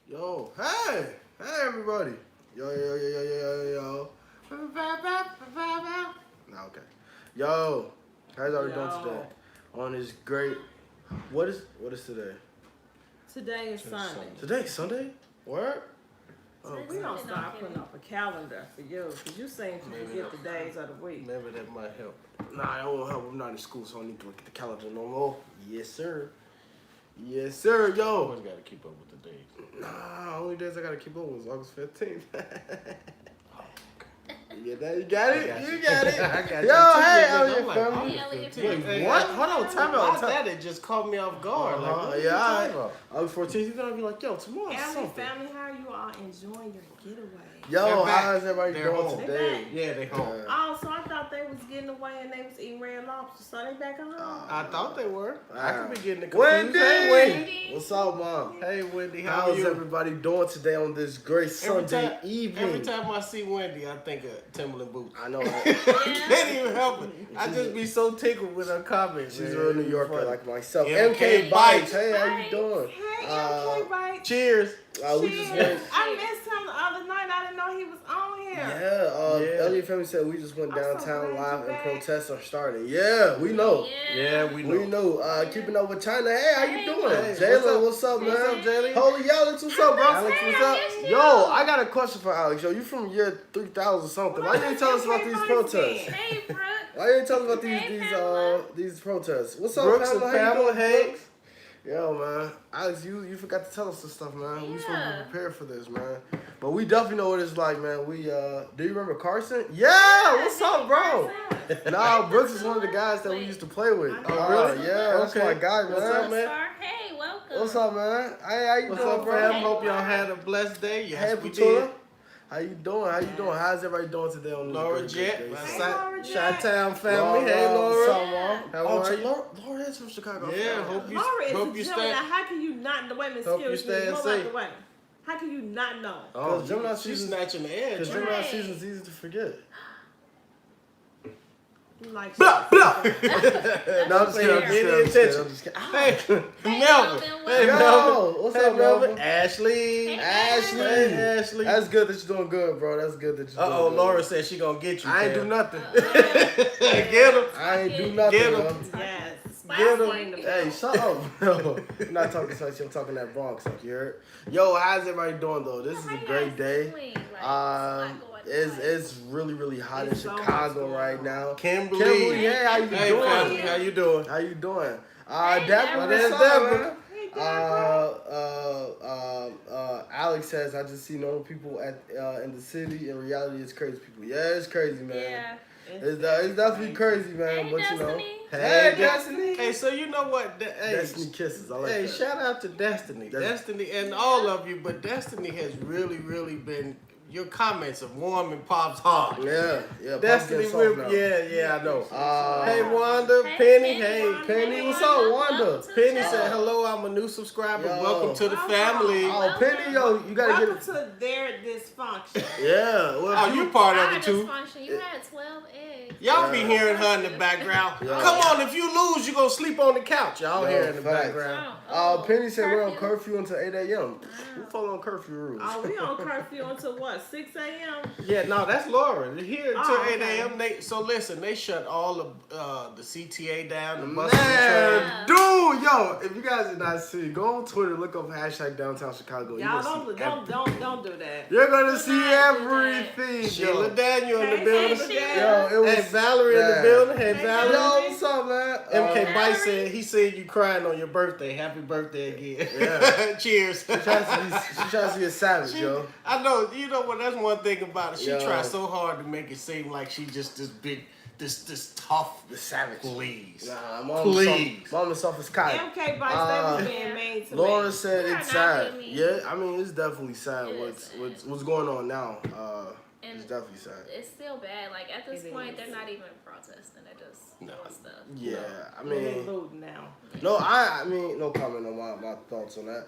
Yo, hey everybody. Yo. Nah, okay. Yo, how's everybody doing today? On this great, what is today? Today is Sunday. Today's Sunday? Word? We don't start putting up a calendar for you, because you seem to forget the days of the week. Maybe that might help. Nah, that won't help. I'm not in school, so I need to look at the calendar no more. Yes, sir. Yes, sir. Yo. Always got to keep up with the days. Nah, only days I gotta keep up was August 15th. You get that? You got it? You got it. I got Yo, you. hey, I'm Elliot like, family. Wait, what? Hold on, time out. Why that? It just caught me off guard. Like, what Yeah, are you talking about? August 14th, you're gonna be like, yo, tomorrow's Family, something. family, how are you all enjoying your getaway? Yo, They're back. how's everybody They're doing home. today? Yeah, they home. Oh, so I thought they was getting away and they was eating red lobster, so they back home? I thought they were. I could be getting it Wendy! confused. Hey, Wendy. What's up, Mom? Hey, Wendy. How are How's you? everybody doing today on this great Sunday evening? Every time I see Wendy, I think of Timberland boots. I know, right? I can't even help it. I just be so tickled with her comments. She's a man. real New Yorker like myself. MK MK Bites. Hey, how you doing? Hey, MK Bites. Cheers. We just went. I missed him the other night. I didn't know he was on here. Yeah, Elliot family said we just went I'm so downtown glad live you're and back. protests are starting. Yeah, we know. Yeah, we know. We know. Keeping up with China. Hey, how you doing? Hey, Jayla, what's up, man? What's up, Jayla? Holy Alex, what's up, bro? Alex, what's up? Yo, I got a question for Alex. Yo, you from year 3000 something. Why you didn't tell us about these protests? Hey, Brooke. Why you didn't tell us about Hey, Pamela. these protests? What's up, Brooks and Pamela? How you Pamela, doing, hey. Brooks? Yo, man. Alex, you forgot to tell us this stuff, man. We supposed to Yeah. be prepared for this, man. But we definitely know what it's like, man. We do you remember Carson? Yeah, what's up, bro? Nah, Brooks is one of the guys that we used to play with. Oh, really? Yeah, that's Okay. my guy, man. What's up, man? Hey, welcome. What's up, man? Hey, how you What's doing, up, bro? fam? Hope y'all had a blessed day. Hey, Yes, we Petula. did. How you doing? How you doing? How's everybody doing today on this Laura great Jet, day? my Hey, Laura Jet. Chi-Town family. Hey, Laura. What's up, Laura? How Oh, are you? Laura is from Chicago. Yeah, hope you Laura is hope a you Gemini. stay. How can you not? Wait a minute, Hope you excuse stay me. Go safe. out the way. How can you not know? Oh, Gemini she's season- snatching the edge. Because huh? Gemini Right. season's easy to forget. You like Blah, blah. That's No, I'm just kidding. I'm just Pay kidding. I'm just kidding. attention. I'm just kidding. Hey, Melvin. Hey, Yo, Melvin. what's Hey, up, Melvin? Ashley. Hey, Ashley. Hey, Ashley. That's good that you're doing good, bro. That's good that you're doing Uh-oh, good. Laura said she gonna get you. I ain't do Cam. nothing. Get him. I ain't do nothing, Get 'em. man. Yes. Get 'em. Bring them. Hey, shut up, bro. I'm not talking spicy. I'm talking that Bronx, like you heard. Yo, how's everybody doing, though? This is a great day. It's really, really hot in It's so much Chicago going right on. now. Kimberly. Kimberly, hey, how you Hey, doing? family, how you doing? How you doing? Hey, Deborah, Deborah. what's up, man? Hey, Deborah. Alex says, I just see normal people in the city. In reality, it's crazy people. Yeah, it's crazy, man. Yeah. It's definitely crazy, man. Hey, But you know, Destiny. hey, De- Destiny. Hey, so you know what? Hey, Destiny kisses. I like hey, that. shout out to Destiny. Destiny and all of you, but Destiny has really, really been, your comments have warming Pop's heart. Yeah. Destiny, Pop's getting with, soft now. yeah, I know. Hey, Hey, Wanda, Hey, Penny, Penny, hey. Wanda. Penny, what's up, Wanda? Welcome to Penny the said, show. hello, I'm a new subscriber. Yo. Welcome to the Welcome. family. Oh, Penny, yo, you gotta Welcome get it. to their dysfunction. Yeah. Well, Oh, you part of Our it too. dysfunction. You had 12 eggs. Y'all be hearing her in the background. Yeah. Come on, if you lose, you gonna sleep on the couch. Y'all Yo, hear in the facts. background. Penny said we're on curfew until 8 a.m. We follow on curfew rules. Oh, we on curfew until what? 6 a.m. Yeah, no, that's Laura. Here until Oh, 8 okay. a.m. So listen, they shut all of the CTA down, the buses Man, and trains. dude, yo, if you guys did not see, go on Twitter, look up hashtag downtown Chicago. Y'all You're gonna see everything. don't do that. You're gonna see Do not do that. everything, Sheila yo. Daniel in the Hey, building. hey, Yo, it was Hey, Valerie in the yeah. building. Hey, Hey, Valerie. Yo, what's up, man? MK Bice said he seen you crying on your birthday. Happy birthday again. Yeah. Cheers. She tries to be a savage, yo. I know. You know what? That's one thing about it. She Yo. tries so hard to make it seem like she just this big, this tough. The savage. Please. Nah, Please. Mom is soft as kite. MK Bites, they was being mean to Laura me. said We are it's not sad. being mean. Yeah, I mean it's definitely sad. It What's is sad. what's going on now? And It's definitely sad. It's still bad. Like, at this It point, is. they're not even protesting. They're just doing stuff. Yeah, I They mean, looting now. no, I mean, no comment on my thoughts on that.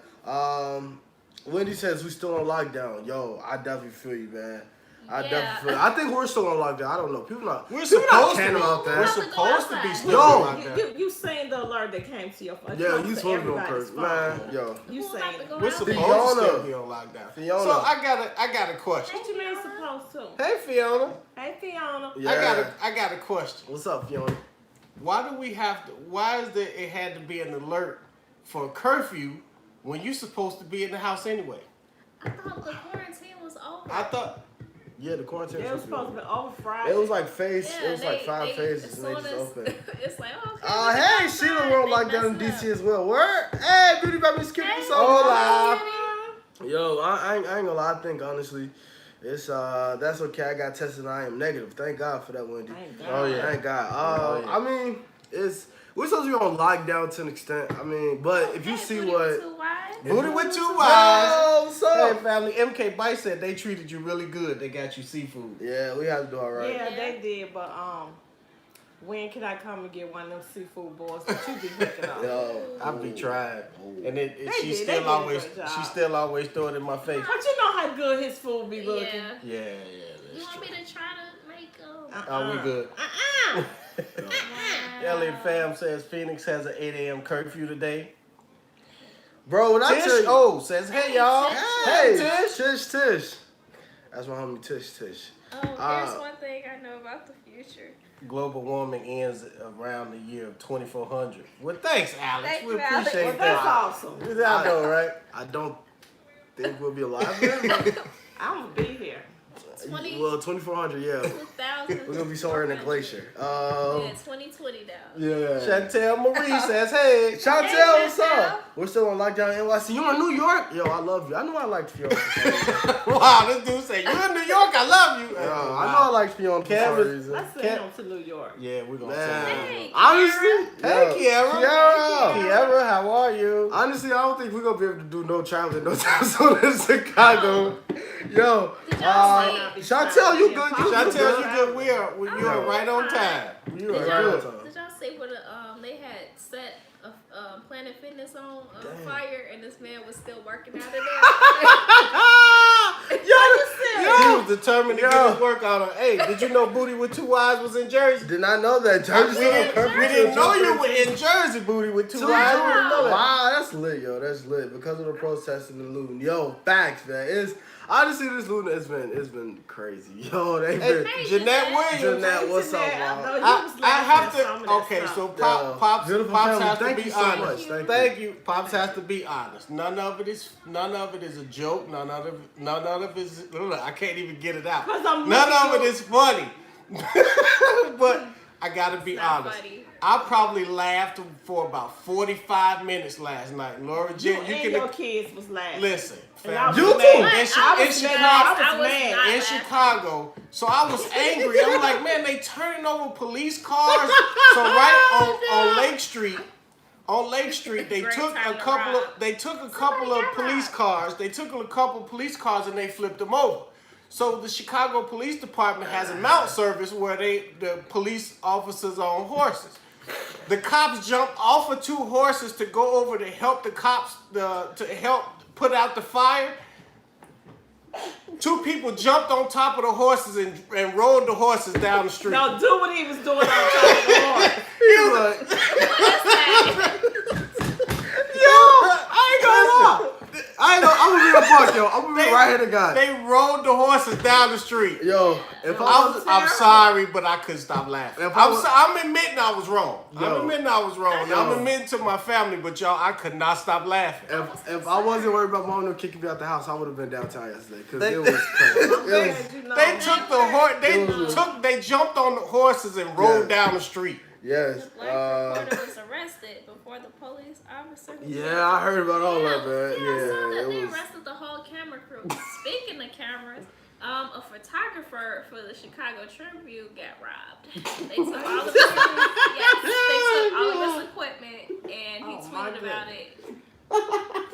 Wendy says we still on lockdown. Yo, I definitely feel you, man. I Yeah. definitely. I think we're still on lockdown. I don't know. People not. We're people supposed not to be. caring about We're that. supposed to be still Yo. like that. You seen the alert that came to your phone? Yeah, Comes you to supposed to be on everybody's curse, phone. man. Yo, You Who seen about to it. go We're out supposed there? to Fiona. still be on lockdown. Fiona. So I got a question. What you mean supposed to? Hey Fiona, Hey, Fiona. yeah. I got a question. What's up, Fiona? Why do we have to? Why is there? It had to be an alert for curfew when you're supposed to be in the house anyway? I thought the quarantine was over. I thought. Yeah, the quarantine. It was supposed to be over Friday. It was like phase. Yeah, it was like 5 they, phases, as and they soon just as- opened. It's like, oh, okay. Oh, we can hey, go Sheila, outside. we're on They lockdown in messing DC up. as well. Word? Hey, Beauty Baby, skip Hey, this Hola. Yo, I ain't gonna lie. I think honestly, it's that's okay. I got tested and I am negative. Thank God for that, Wendy. Thank God. Oh, yeah. Thank God. Oh, yeah. I mean, we're supposed to be on lockdown to an extent. I mean, but if you Hey, see booty what. too wide. Booty with 2 Yo, wives. what's Hey up? family, MK Bite said they treated you really good. They got you seafood. Yeah, we have to do all right. Yeah, Yeah. they did, but when can I come and get one of them seafood boys that you be hooking up? Yo, I be trying, and They she did still a always good job. she still always throw it in my face. But you know how good his food be looking. Yeah. Yeah, You that's want true. me to try to make Oh, we good. Uh-uh. Elliot Fam says Phoenix has an 8 a.m. curfew today. bro, when I tell Tish you, O says, hey y'all. hey, Tish. That's my homie Tish. Oh, here's one thing I know about the future. Global warming ends around the year of 2400. Well, thanks, Alex. Thank We you, Alex. appreciate Well, that's that. awesome. I know, right? I don't think we'll be alive then. but- I'm gonna be here. 20 well, 2400, yeah. 2000. We're gonna be somewhere in the glacier. Yeah, 2020 down. Yeah. Chantel Marie says, hey. Chantel, Hey, what's Chantel. up? We're still on lockdown in NYC. You in New York? Yo, I love you. I know I liked Fiona. Wow, this dude said, you in New York, I love you. Yo, I know I liked Fiona for some Kevin- reason. Let's send him to New York. Yeah, we're going to Man. say Hey, Honestly, Hey, Kiara. Kiara. Kiara, how are you? Honestly, I don't think we're gonna be able to do no traveling no time soon in Chicago. Yo, Did y'all see? Chantel, you good? You Chantel, good? you good? You are right on time. You Did are y'all, good. did y'all see what they had set Planet Fitness on Damn. fire and this man was still working out of there? He was determined to Yo. get his workout on. Hey, did you know Booty with 2 Eyes was in Jersey? Did not know that. Jersey We didn't know you were in Jersey, Booty with 2 Eyes. We didn't know that. Wow, that's lit, yo. That's lit because of the protesting and looting. Yo, facts, man. It's honestly this looting it's been crazy. Yo, they Hey, been. Jeanette Williams. Jeanette, what's up, Mom? I have to. Okay, so Pops Beautiful has family, to thank be you so honest. much. Thank you. Pops has to be honest. None of it is a joke. None of it is. I can't even get it out. 'Cause I'm None of looking it is funny. But I gotta be not honest. funny. I probably laughed for about 45 minutes last night. Laura You Jen, and your kids was laughing. listen. And I was You mad. too. In I was Chicago, mad. I I was was mad. not- in laughing. Chicago. So I was angry. I'm like, man, they turning over police cars. So right on Lake Street, they Great took time a to couple rob. of police cars. They took a couple of police cars and they flipped them over. So the Chicago Police Department has a mount service where the police officers are on horses. The cops jumped off of 2 horses to go over to help the cops to help put out the fire. 2 people jumped on top of the horses and rode the horses down the street. No, do what he was doing on top of the horse. He was like, yo, I ain't gonna lie. I'm gonna be a buck, yo. I'm gonna be right here to God. They rode the horses down the street. Yo, if I was, I'm sorry, but I couldn't stop laughing. If I was- I'm admitting I was wrong. Yo. I'm admitting I was wrong. Yo. I'm admitting to my family, but y'all, I could not stop laughing. if I wasn't worried about mom kicking me out the house, I would have been downtown yesterday because They- it was crazy. It was, Glad you know. They took the horse. They jumped on the horses and rode Yeah. down the street. yes. The black reporter was arrested before the police officer. Yeah, I heard about all that, man. I saw that. Yeah, They it was. arrested the whole camera crew. Speaking of cameras, a photographer for the Chicago Tribune got robbed. They took all of his, yes, they took all of his equipment, and he Oh, my tweeted about it.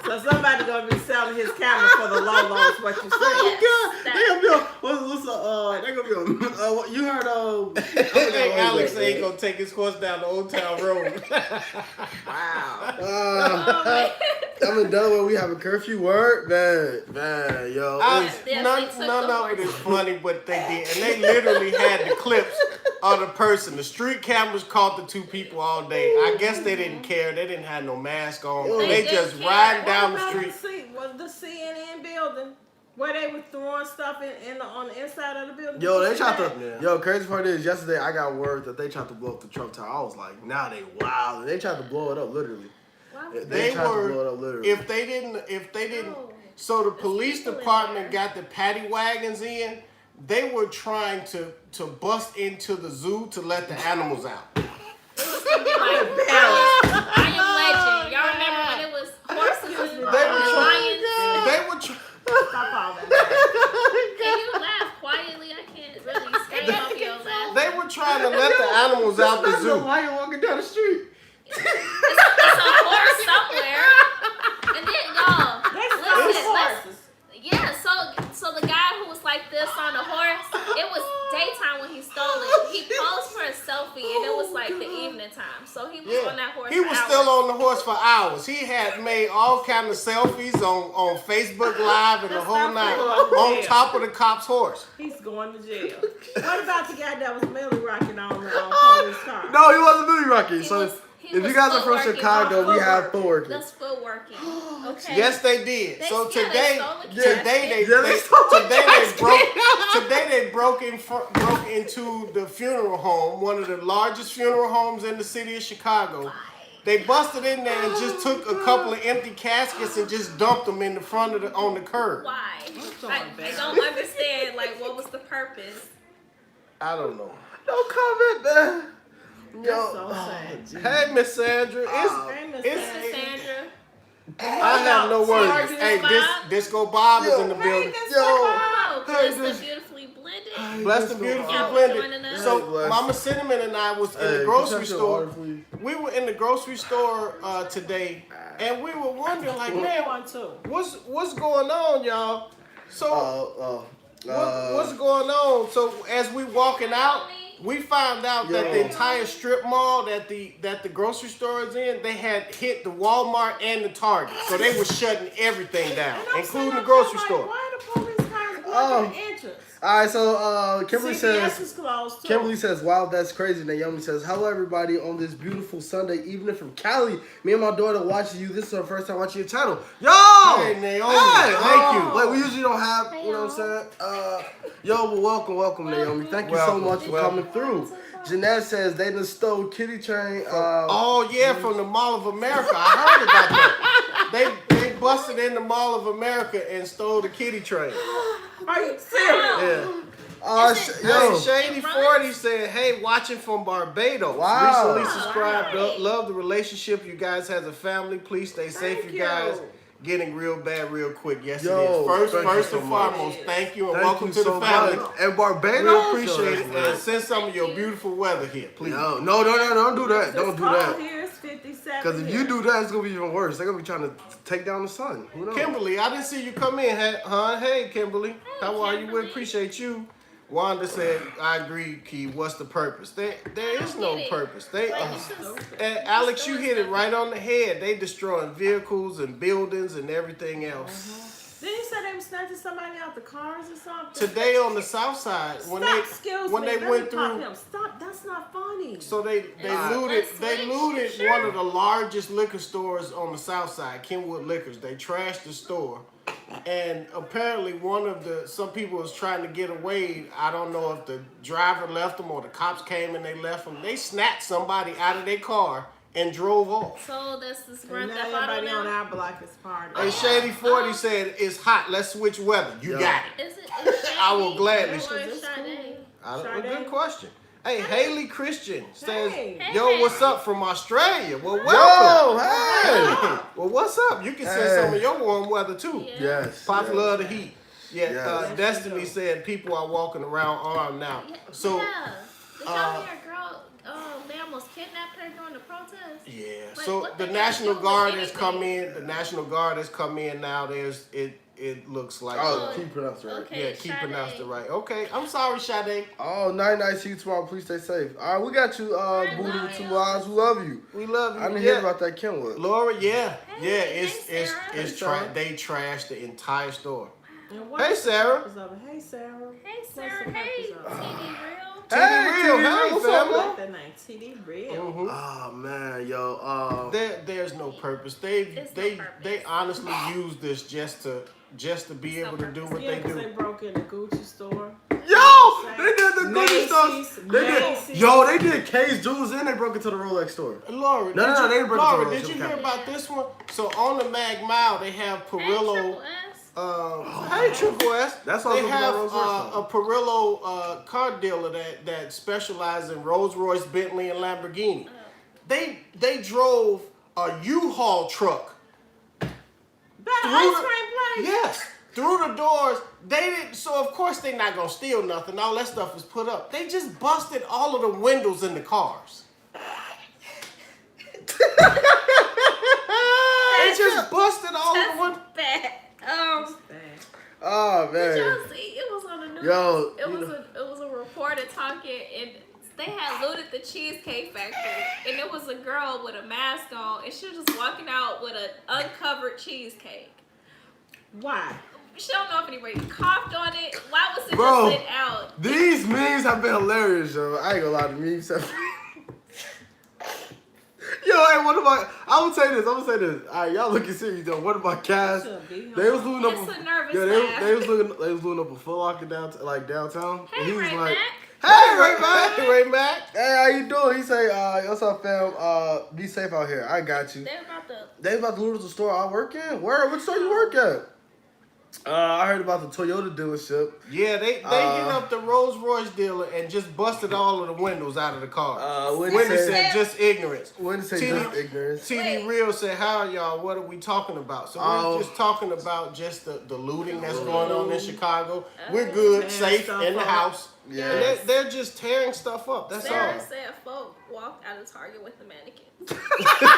So somebody gonna be selling his camera for the low low is what you said. God, they gonna be on, they gonna be on, what, you heard, Hey, Alex ain't gonna take his horse down the Old Town Road. Wow. I'm in Delaware, we have a curfew word, man, yo. None of it is funny, but they did. And they literally had the clips of the person. The street cameras caught the two people all day. I guess they didn't care. They didn't have no mask on. They just riding down the street. Was the CNN building where they were throwing stuff on the inside of the building? Yo, they tried to. Yo, crazy part is yesterday I got word that they tried to blow up the Trump Tower. I was like, nah, they wild. They tried to blow it up literally. They tried to blow it up literally. If they didn't. So the police department got the paddy wagons in. They were trying to bust into the zoo to let the animals out. It was gonna be like I Am Legend. Y'all remember when it was horses and lions? They were Stop all that. Can you laugh quietly? I can't really stay off your laugh. They were trying to let the animals out the zoo. Why you walking down the street? It's a horse somewhere. And then y'all, listen. Yeah, so the guy who was like this on the horse, it was daytime when he stole it. He posed for a selfie and it was like the evening time. So he was on that horse. He was still on the horse for hours. He had made all kind of selfies on Facebook Live and the whole night on top of the cop's horse. He's going to jail. What about the guy that was Millie rocking on the police car? No, he wasn't really rocking. So if you guys are from Chicago, we have footworking. That's footworking. Okay. Yes, they did. So today they broke into the funeral home, one of the largest funeral homes in the city of Chicago. They busted in there and just took a couple of empty caskets and just dumped them in the front of on the curb. Why? I don't understand. Like, what was the purpose? I don't know. No comment, man. That's so sad. Hey, Miss Sandra. Miss Sandra. I have no words. Hey, Disco Bob is in the building. Oh, Blessed and Beautifully Blended. Blessed and Beautifully Blended. So, Mama Cinnamon and I was in the grocery store. We were in the grocery store today, and we were wondering, like, man, what's going on, y'all? So, what's going on? So, as we walking out, we found out that the entire strip mall that the grocery store is in, they had hit the Walmart and the Target. So they were shutting everything down, including the grocery store. Why are the police cars blocking the entrance? All right, so Kimberly CVS is closed too. Kimberly says, wow, that's crazy. Naomi says, hello, everybody, on this beautiful Sunday evening from Cali. Me and my daughter watching you. This is our first time watching your channel. Yo! Hey, Naomi. Hey, thank you. Like, we usually don't have, you know what I'm saying? Well, welcome, Naomi. Thank you so much for coming through. Jeanette says they done stole Kitty Train. From the Mall of America. I heard about that. They busted in the Mall of America and stole the Kitty Train. Are you serious? Yeah. Shady 40 said, hey, watching from Barbados. Wow. Recently subscribed. Love the relationship you guys as a family. Please stay safe, you guys. Getting real bad real quick. Yes, it is. First and foremost, thank you and welcome to the family. And Barbados, we appreciate it. And send some of your beautiful weather here, please. No, don't do that. Don't do that. Here's 57. Because if you do that, it's gonna be even worse. They're gonna be trying to take down the sun. Who knows? Kimberly, I didn't see you come in, huh? Hey, Kimberly, how are you? We appreciate you. Wanda said, I agree, Key. What's the purpose? There is no purpose. And Alex, you hit it right on the head. They destroying vehicles and buildings and everything else. Didn't you say they were snatching somebody out the cars or something? Today on the south side, when they went through. Stop, that's not funny. So they looted one of the largest liquor stores on the south side, Kenwood Liquors. They trashed the store. And apparently some people was trying to get away. I don't know if the driver left them or the cops came and they left them. They snatched somebody out of their car and drove off. So this is Grand Theft Auto now. On our block is party. Hey, Shady 40 said, it's hot. Let's switch weather. You got it. Is it I will gladly. Good question. Hey, Haley Christian says, Hey. What's up from Australia? Well, welcome. Hey. Well, what's up? You can send some of your warm weather, too. Yeah. Yes. Pops love the heat. Yeah, Yes. Destiny said people are walking around armed now. So, Did y'all hear a girl, Bama almost kidnapped her during the protest. Yeah. Like, So what the they National gotta do with Guard has anything? come in. The National Guard has come in now. It looks like. Oh, keep pronouncing it right. Okay, Yeah, keep Sade. pronounced it right. Okay, I'm sorry, Sade. Oh, night. See you tomorrow. Please stay safe. All right, we got you, Booty love with 2 you. eyes. We love you. We love you. I didn't yeah. hear about that Kenwood. Laura, yeah, Hey, it's hey, Sarah. they trashed the entire store. And what's Hey, the Sarah. purpose of it? Hey, Sarah. Hey, What's Sarah. the Hey, purpose of it? TD Real. TD Real, hey, hey, what's up, family. I like that name, TD Real. Mhm. Oh man, yo. There's no purpose. There's no They purpose. honestly use this just to be There's able no to do purpose. what Yeah, they because they do. broke in the Gucci store. Yo, they did the Gucci Macy's, stuff. They Macy's. did. Yo, they did KEE'S jewels and they broke into the Rolex store. Laura, No, they didn't bring it to Laura, the did Rolex you store. hear about this one? So on the Mag Mile, they have Hey, Perillo. Triple S. Hey, Triple S. That's what I was They looking have at Rolls Royce a Perillo car dealer that specializes in Rolls Royce, Bentley, and Lamborghini. They drove a U-Haul truck. That Through ice the- cream place? Yes, through the doors. They didn't. So of course they not gonna steal nothing. All that stuff is put up. They just busted all of the windows in the cars. They just busted all of the windows. Bad. Oh Did man. y'all see? It was on the news. Yo, it you was know- it was a reporter talking, and they had looted the Cheesecake Factory, and it was a girl with a mask on, and she was just walking out with an uncovered cheesecake. Why? She don't know if anybody coughed on it. Why was it Bro. just sit out? These memes have been hilarious, yo. I ain't gonna lie, the memes have Yo, hey, what about? I'm gonna say this. All right, y'all looking serious though. What about Cass? Should be. They was looting up. It's a nervous yeah, laugh. they was looting up a Foot Locker downtown. Hey, and he was Ray like, Mac. "Hey, Ray Mac. Hey, Ray Mac. Hey, how you doing?" He say, "What's up, fam? Be safe out here. I got you." They about to. They about to loot the store I work in. Where? What store you work at? I heard about the Toyota dealership. Yeah, they hit up the Rolls Royce dealer and just busted all of the windows out of the car. Wendy Wendy said, said just ignorance. Wendy said TD just ignorance. TD Real said, "How y'all? What are we talking about?" So we're just talking about just the looting that's going on in Chicago. We're good, Tearing safe stuff in the up. house. Yeah. And they're just tearing stuff up. That's Sarah all. said folk walked out of Target with the mannequin.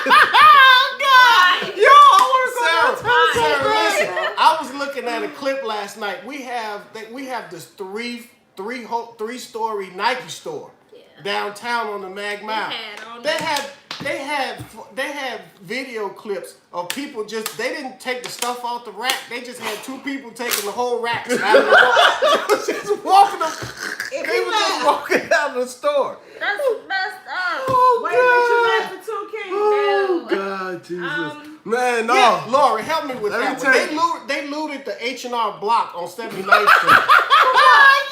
Oh God! Yo, I want to Why? go Sarah, listen. I was looking at a clip last night. We have this three-story Nike store Yeah. downtown on the Mag Mile. had on They had video clips of people they didn't take the stuff off the rack. They just had 2 people taking the whole rack out of the wall. They was just walking them. They were just walking out of the store. That's messed up. Oh, Wait, what you made for 2 King? Oh No. God, Jesus, Um, man, no. Yeah, Laura, help me with Let me that tell one. you. They looted the H&R block on 79th Street. Why?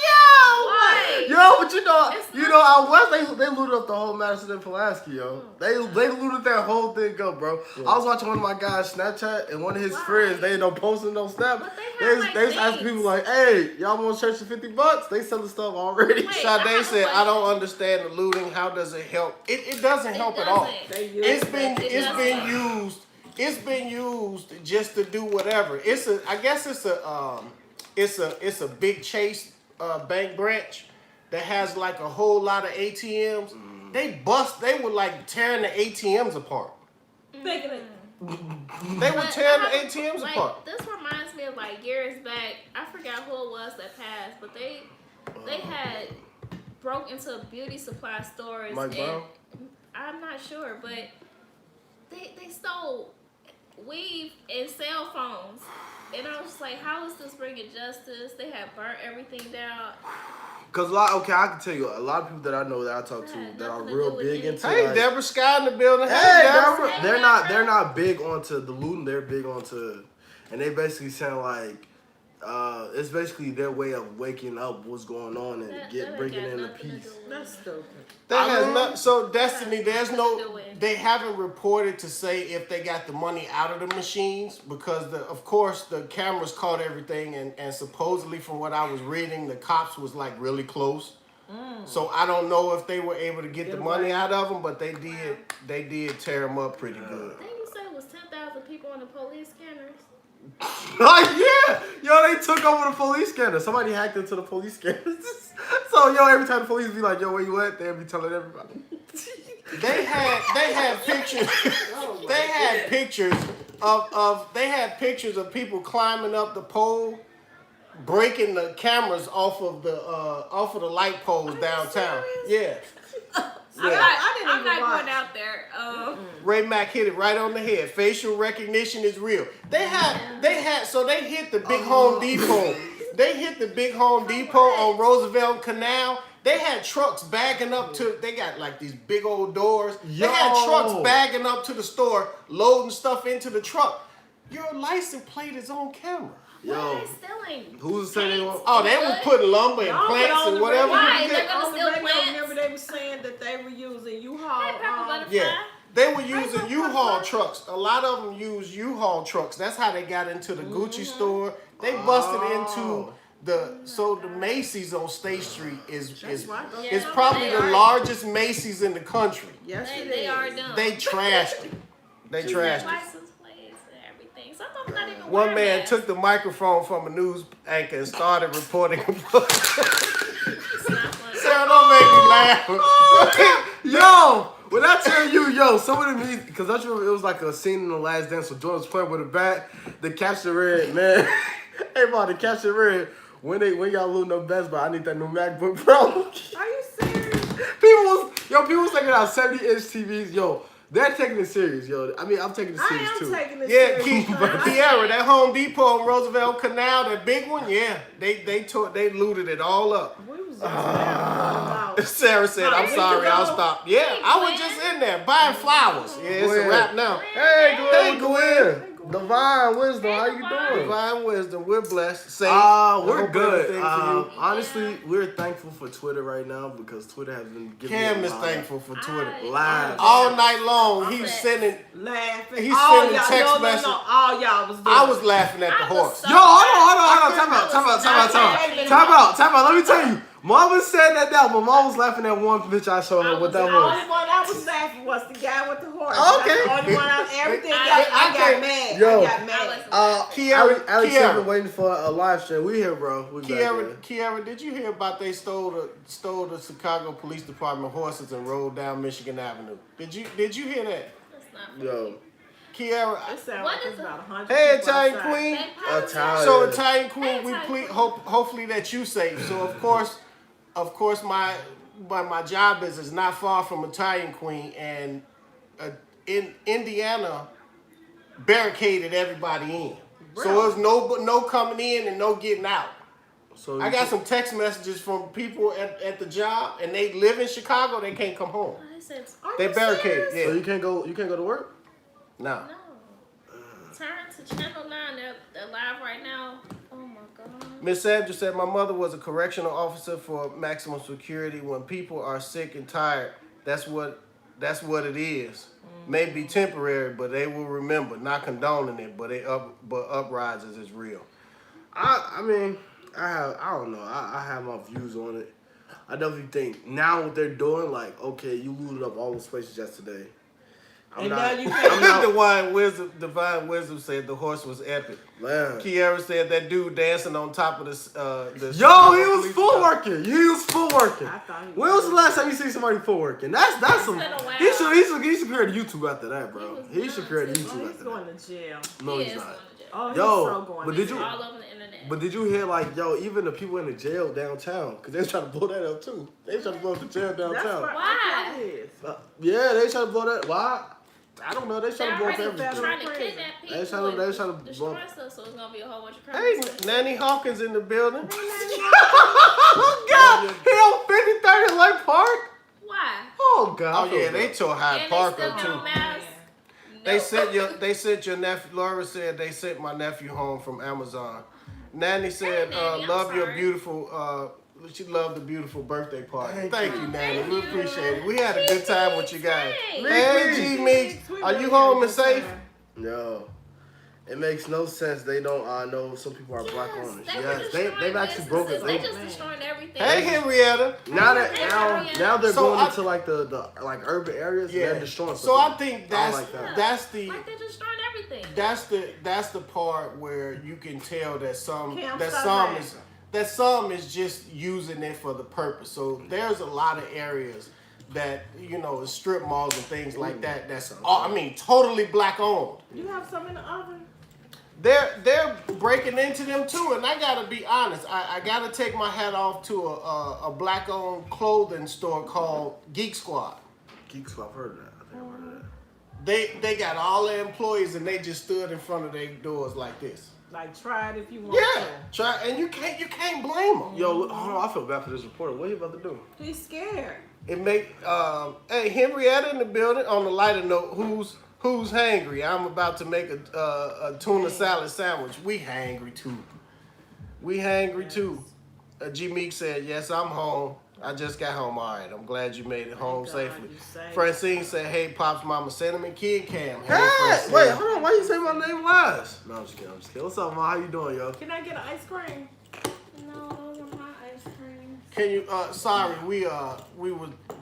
Yo, but It's you know, out west they looted up the whole Madison and Pulaski, yo. They looted that whole thing up, bro. I was watching one of my guys' Snapchat and one of his Why? friends, they don't posting no snap. But they have, like, they was asking things. people like, "Hey, y'all want church for $50?" They selling stuff already. Wait. Sade said, "I don't understand the looting. How does it help? It doesn't help at all. doesn't. They use It's been doesn't. used. It's been used just to do whatever. I guess it's a big Chase bank branch that has like a whole lot of ATMs. They were like tearing the ATMs apart. Thinking it. They were But tearing the I- ATMs like, apart. This reminds me of like years back. I forgot who it was that passed, but they had broke into beauty supply stores. Mike Brown? I'm not sure, but they stole weave and cell phones. And I was just like, how is this bringing justice? They had burnt everything down. Cause I can tell you a lot of people that I know that I talk to Had that are nothing to real do with big it. into. Hey, like, Deborah Sky in the building. Hey, Deborah. they're not big onto the looting. They're big onto, and they basically sound like it's basically their way of waking up what's going on and That bringing got in the nothing to peace. do with That's it. stupid. That has not, so Destiny, there's Do no, it. they haven't reported to say if they got the money out of the machines because of course the cameras caught everything and supposedly from what I was reading, the cops was like really close. So I don't know if they were able to get the money out of them, but they did tear them up pretty good. Didn't you say it was 10,000 people on the police scanners? Yeah, yo, they took over the police scanner. Somebody hacked into the police scanners. So yo, every time the police be like, "Yo, where you at?" They'll be telling everybody. They had pictures. They had pictures of people climbing up the pole, breaking the cameras off of the light poles downtown. Yeah. I'm not going out there. Ray Mack hit it right on the head. Facial recognition is real. They hit the big Home Depot. They hit the big Home Depot on Roosevelt Canal. They had trucks bagging up to, they got like these big old doors. They had trucks bagging up to the store, loading stuff into the truck. Your license plate is on camera. What are they stealing? Who's saying they want? Oh, they was putting lumber and plants and whatever. Why? They're gonna On the steal radio, plants? remember they were saying that they were using U-Haul. Yeah. They were using U-Haul trucks. A lot of them use U-Haul trucks. That's how they got into the Gucci store. They busted into the Macy's on State Street is probably the largest Macy's in the country. Yes, They are dumb. They trashed it. They trashed it. License plates and everything. Some of them not even One wearing man masks. took the microphone from a news anchor and started reporting. It's not funny. Sarah, don't make me laugh. Yo, when I tell you, yo, some of them, because I remember it was like a scene in The Last Dance where Jordan was playing with a bat. The capture red, man. Hey, bro, the capture red. When y'all lose no bets, but I need that new MacBook, bro. Are you serious? People was taking out 70-inch TVs, yo. They're taking it serious, yo. I mean, I'm taking it serious too. Taking it Yeah, serious. Kiara, that Home Depot on Roosevelt Canal, that big one, yeah, they looted it all up. We was just about. Sarah said, "I'm sorry, I'll stop." Yeah, I was just in there buying flowers. Yeah, it's a wrap now. Hey, Glenn. Divine Wisdom, how you doing? Divine Wisdom, we're blessed. Safe. We're good. everything for you. Honestly, we're thankful for Twitter right now because Twitter has been giving Cam me is thankful for Twitter. live. All night long, he was sending. Laughing. He's All sending y'all- text no, message. all y'all was doing. I was laughing at the I was horse. so- Yo, hold on. Time out. Let me tell you. Mama said that my mom was laughing at one bitch I showed her what that The was. only one I was laughing was the guy with the horse. Okay. That's the only one everything I I can't- got mad. Yo. I got mad. Alex Kiara. been waiting for a live stream. We here, bro. We back there. Kiara, did you hear about they stole the Chicago Police Department horses and rode down Michigan Avenue? Did you hear that? That's not funny. Yo. Kiara, It sounds What like is it's it? about 100 hey people Italian outside. Queen. They probably- Italian. So Italian Queen, we Italian please Queen. hopefully that you safe. So of course my job is not far from Italian Queen, and in Indiana barricaded everybody in. So there's no coming in and no getting out. So I got some text messages from people at the job, and they live in Chicago. They can't come home. They said, Are They you barricaded. serious? So Yeah. you can't go to work? No. no. Turn to Channel 9. They're live right now. Oh my God. Miss Sandra said, my mother was a correctional officer for maximum security. When people are sick and tired, that's what it is. Maybe temporary, but they will remember. Not condoning it, but uprisings is real. I mean, I don't know. I have my views on it. I definitely think now what they're doing, like, okay, you looted up all those places yesterday. And now you can't. Divine Wisdom said the horse was epic. Man. Kiara said that dude dancing on top of the Yo, he was full working. He was full working. I thought he When was the last time you see somebody full working? That's some. been a while. He should create a YouTube after that, bro. He He was should create a nuts. Oh, YouTube he's after going that. to jail. No, He he's is not. going to jail. Oh, he's Yo, so going but to did jail. you- All over the internet. But did you hear, like, yo, even the people in the jail downtown, because they was trying to blow that up too. They trying to blow up the jail That's downtown. what Why? it is. Yeah, they trying to blow that. Why? I don't know. They They're trying to blow up already everything. trying to kidnap people. They trying to and blow- destroy stuff, so it's gonna be a whole bunch of Hey, criminals. Nanny Hawkins in the building. Oh, God. He on 53rd in Lake Park? Why? Oh, God. Oh yeah, they tore Hyde And Park they still up got too. on masks. They sent your nephew. Laura said they sent my nephew home from Amazon. Nanny said, Hey, Nanny, I'm love your sorry. beautiful. She loved the beautiful birthday party. Thank you, Nanny. Thank We you. appreciate it. We had a good time with you guys. Hey. Hey, G Meeks, are you home and safe? No. It makes no sense. They don't know some people are black owners. They were Yes, destroying they've actually broken. businesses. They They, just destroying everything. Hey, Henrietta. now they're So going I- into like the like urban areas and they're destroying. So I something. think I don't like that. Like they're destroying everything. that's the part where you can tell that some is just using it for the purpose. So there's a lot of areas that is strip malls and things like that. That's totally black owned. You have some in the oven? They're breaking into them too, and I gotta be honest. I gotta take my hat off to a black owned clothing store called Geek Squad. Geek Squad, I've heard of that. I think I've heard of that. They got all their employees and they just stood in front of their doors like this. Like, try it if you want Yeah, try, and you can't blame them. Yo, hold on, I feel bad for this reporter. What are you about to do? to. He's scared. It make hey, Henrietta in the building. On the lighter note, who's hangry? I'm about to make a tuna salad sandwich. We hangry too. We hangry too. G Meek said, "Yes, I'm home. I just got home. All right. I'm glad you made it home God, safely." you safe. Francine said, "Hey, Pops, Mama, send him in Kid Cam." Hey, Hey, Francine. wait, hold on. Why you say my name last? No, I'm just kidding. What's up, Ma? How you doing, yo? Can I get an ice cream? No, those are my ice creams. Can you? Sorry,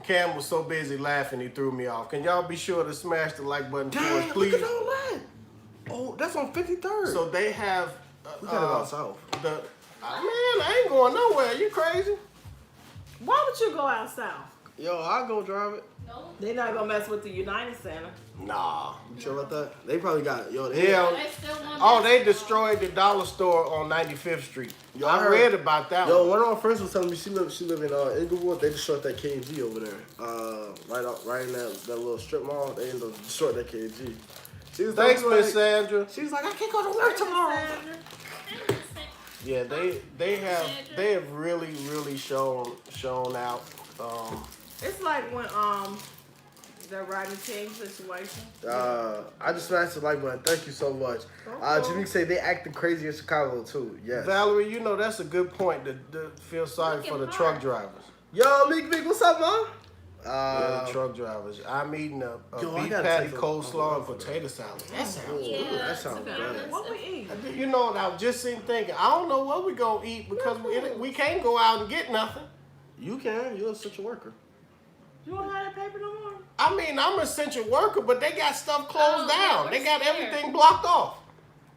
Cam was so busy laughing he threw me off. Can y'all be sure to smash the like button for us, Dang, please? look at all that. Oh, that's on 53rd. So they have. we gotta go south. Man, I ain't going nowhere. You crazy? Why would you go out south? Yo, I'll go drive it. No. They're not gonna mess with the United Center. Nah. You sure about that? They probably got Yeah. They still want Oh, they basketball. destroyed the dollar store on 95th Street. Yo, I I heard- read about that Yo, one. one of my friends was telling me she live in Inglewood. They destroyed that KG over there. Right in that little strip mall. They ended up destroying that KG. She was Thanks, like, Miss Sandra. she was like, I can't go to work tomorrow. Yeah, they have really shown out. It's like when the Rodney King situation. I just smashed the like button. Thank you so much. Jimmy say they acting crazy in Chicago too. Yes. Valerie, that's a good point to feel sorry for the truck drivers. Yo, Meek, what's up, man? The truck drivers. I'm eating a Yo, I beef gotta patty, take a- coleslaw, and potato salad. That sounds Yeah, good. that sounds to be bad. honest, What we eat? You know what? I was just sitting thinking. I don't know what we gonna eat because we can't go out and get nothing. You can. You're such a worker. You don't have that paper no more? I mean, I'm an essential worker, but they got stuff closed Oh, yeah, down. we're They got scared. everything blocked off.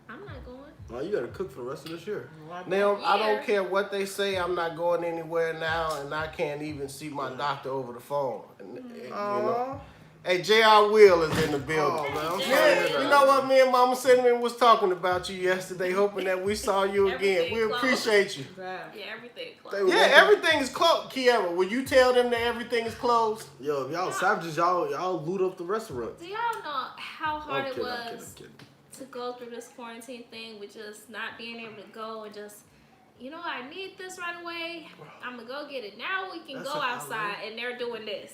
I'm not going. Oh, you gotta cook for the rest of this year. Now, I don't Yeah. care what they say. I'm not going anywhere now, and I can't even see my doctor over the phone. And, Hey, J.R. Will is in the building. Oh, man, I'm sorry. to Yeah, hear you that. know what? Me and Mama Cinnamon was talking about you yesterday, hoping that we saw you again. Everything We closed. appreciate you. Yeah. Yeah, everything They closed. were- Yeah, everything is closed. Kiara, will you tell them that everything is closed? Yo, if y'all savages, y'all loot up the restaurant. Do y'all know how hard I'm it kidding, I'm kidding, was I'm kidding. to go through this quarantine thing with just not being able to go and just, I need this right away. I'm gonna go get it. Now we can That's go a- outside and they're doing this.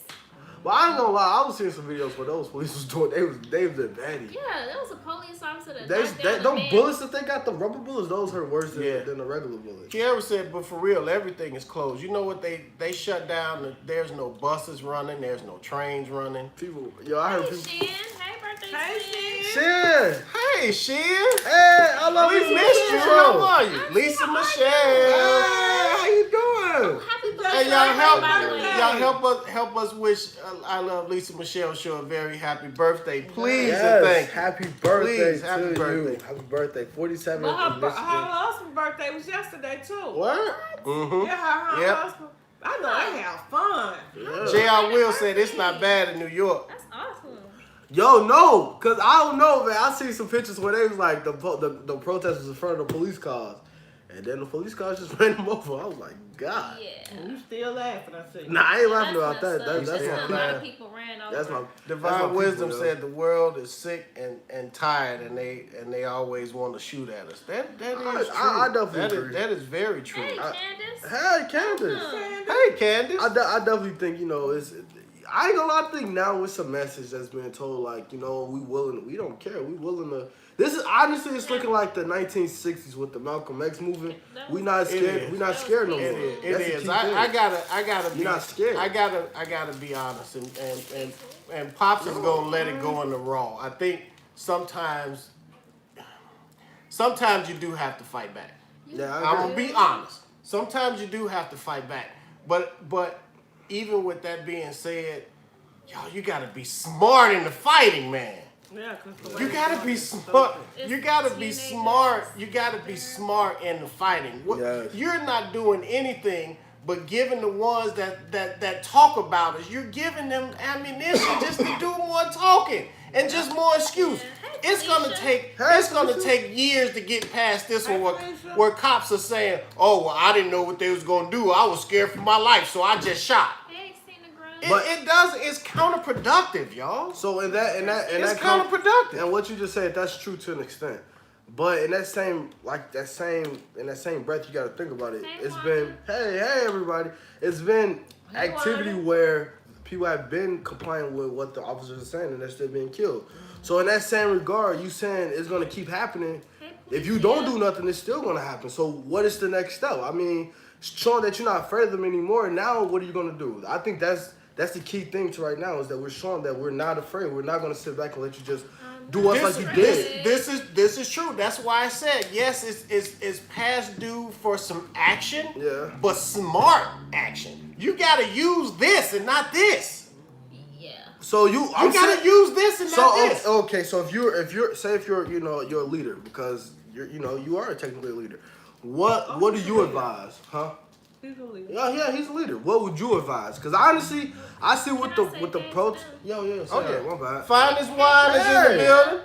But I ain't gonna lie, I was seeing some videos where those police was doing. They was baddie. Yeah, there was a police officer that They knocked down a them man. bullets that they got, the rubber bullets, those hurt worse Yeah. than the regular bullets. Kiara said, but for real, everything is closed. You know what? They shut down. There's no buses running. There's no trains running. People, yo, I heard Hey, people. Shin. Hey, birthday, Hey, Shin. Shit! Hey, Shin. Hey, I love We you, missed you. How are you? Lisa Hey, Michelle. how you doing? Happy birthday, Hey, y'all by the way. help us wish I love Lisa Michelle Show a very happy birthday, please, and Yes, thank you. happy birthday Please, happy to birthday. you. Happy birthday, 47 But in her Michigan. husband's birthday was yesterday too. What? Mm-hmm. Yeah, her Yep. husband. I know they have fun. Yeah. J.R. Will said it's not bad in New York. That's awesome. Yo, no, cause I don't know, man. I see some pictures where they was like the protesters in front of the police cars, and then the police cars just ran them over. I was like, God. Yeah. You still laughing, I see. Nah, I ain't laughing That's about that. messed up. That's Yeah, my a people. lot of people ran over. That's my Divine Wisdom people, said the world is sick and tired, and they always want to shoot at us. That is true. I definitely agree. That is very true. Hey, Candace. Hey, Candace. Hey, Candace. I definitely think, I ain't gonna lie, I think now it's a message that's being told, like, we don't care. We willing to. This is honestly, it's looking like the 1960s with the Malcolm X movement. We not scared. is. We not scared no more. It is. That's the It is. key I thing. gotta be. You're not scared. I gotta be honest, and Pops is gonna let it go in the raw. I think sometimes you do have to fight back. Yeah, I'm I gonna agree. be honest. Sometimes you do have to fight back, but even with that being said, y'all, you gotta be smart in the fighting, man. Yeah, 'cause the You way gotta it's be going, smart. It's You gotta be teenagers. smart. You gotta be smart in the fighting. Yes. You're not doing anything but giving the ones that talk about us, you're giving them ammunition just to do more talking and just more excuse. Yeah. It's gonna take years to get past this one where cops are saying, "Oh, well, I didn't know what they was gonna do. I was scared for my life, so I just shot." But it does. It's counterproductive, y'all. So in that It's counterproductive. And what you just said, that's true to an extent. But in that same breath, you got to think about it. It's been hey everybody. It's been activity where people have been complying with what the officers are saying, and they're still being killed. So in that same regard, you saying it's gonna keep happening. If you don't do nothing, it's still gonna happen. So what is the next step? I mean, showing that you're not afraid of them anymore. Now, what are you gonna do? I think that's the key thing to right now is that we're showing that we're not afraid. We're not gonna sit back and let you just do us like you did. This is true. That's why I said yes. It's past due for some action. Yeah. But smart action. You gotta use this and not this. Yeah. So you gotta use this and not this. Okay. So if you're you're a leader because you are technically a leader. What do you advise, huh? He's a leader. Yeah, he's a leader. What would you advise? Because honestly, I see with the protest. My bad. Finest wine is in the building.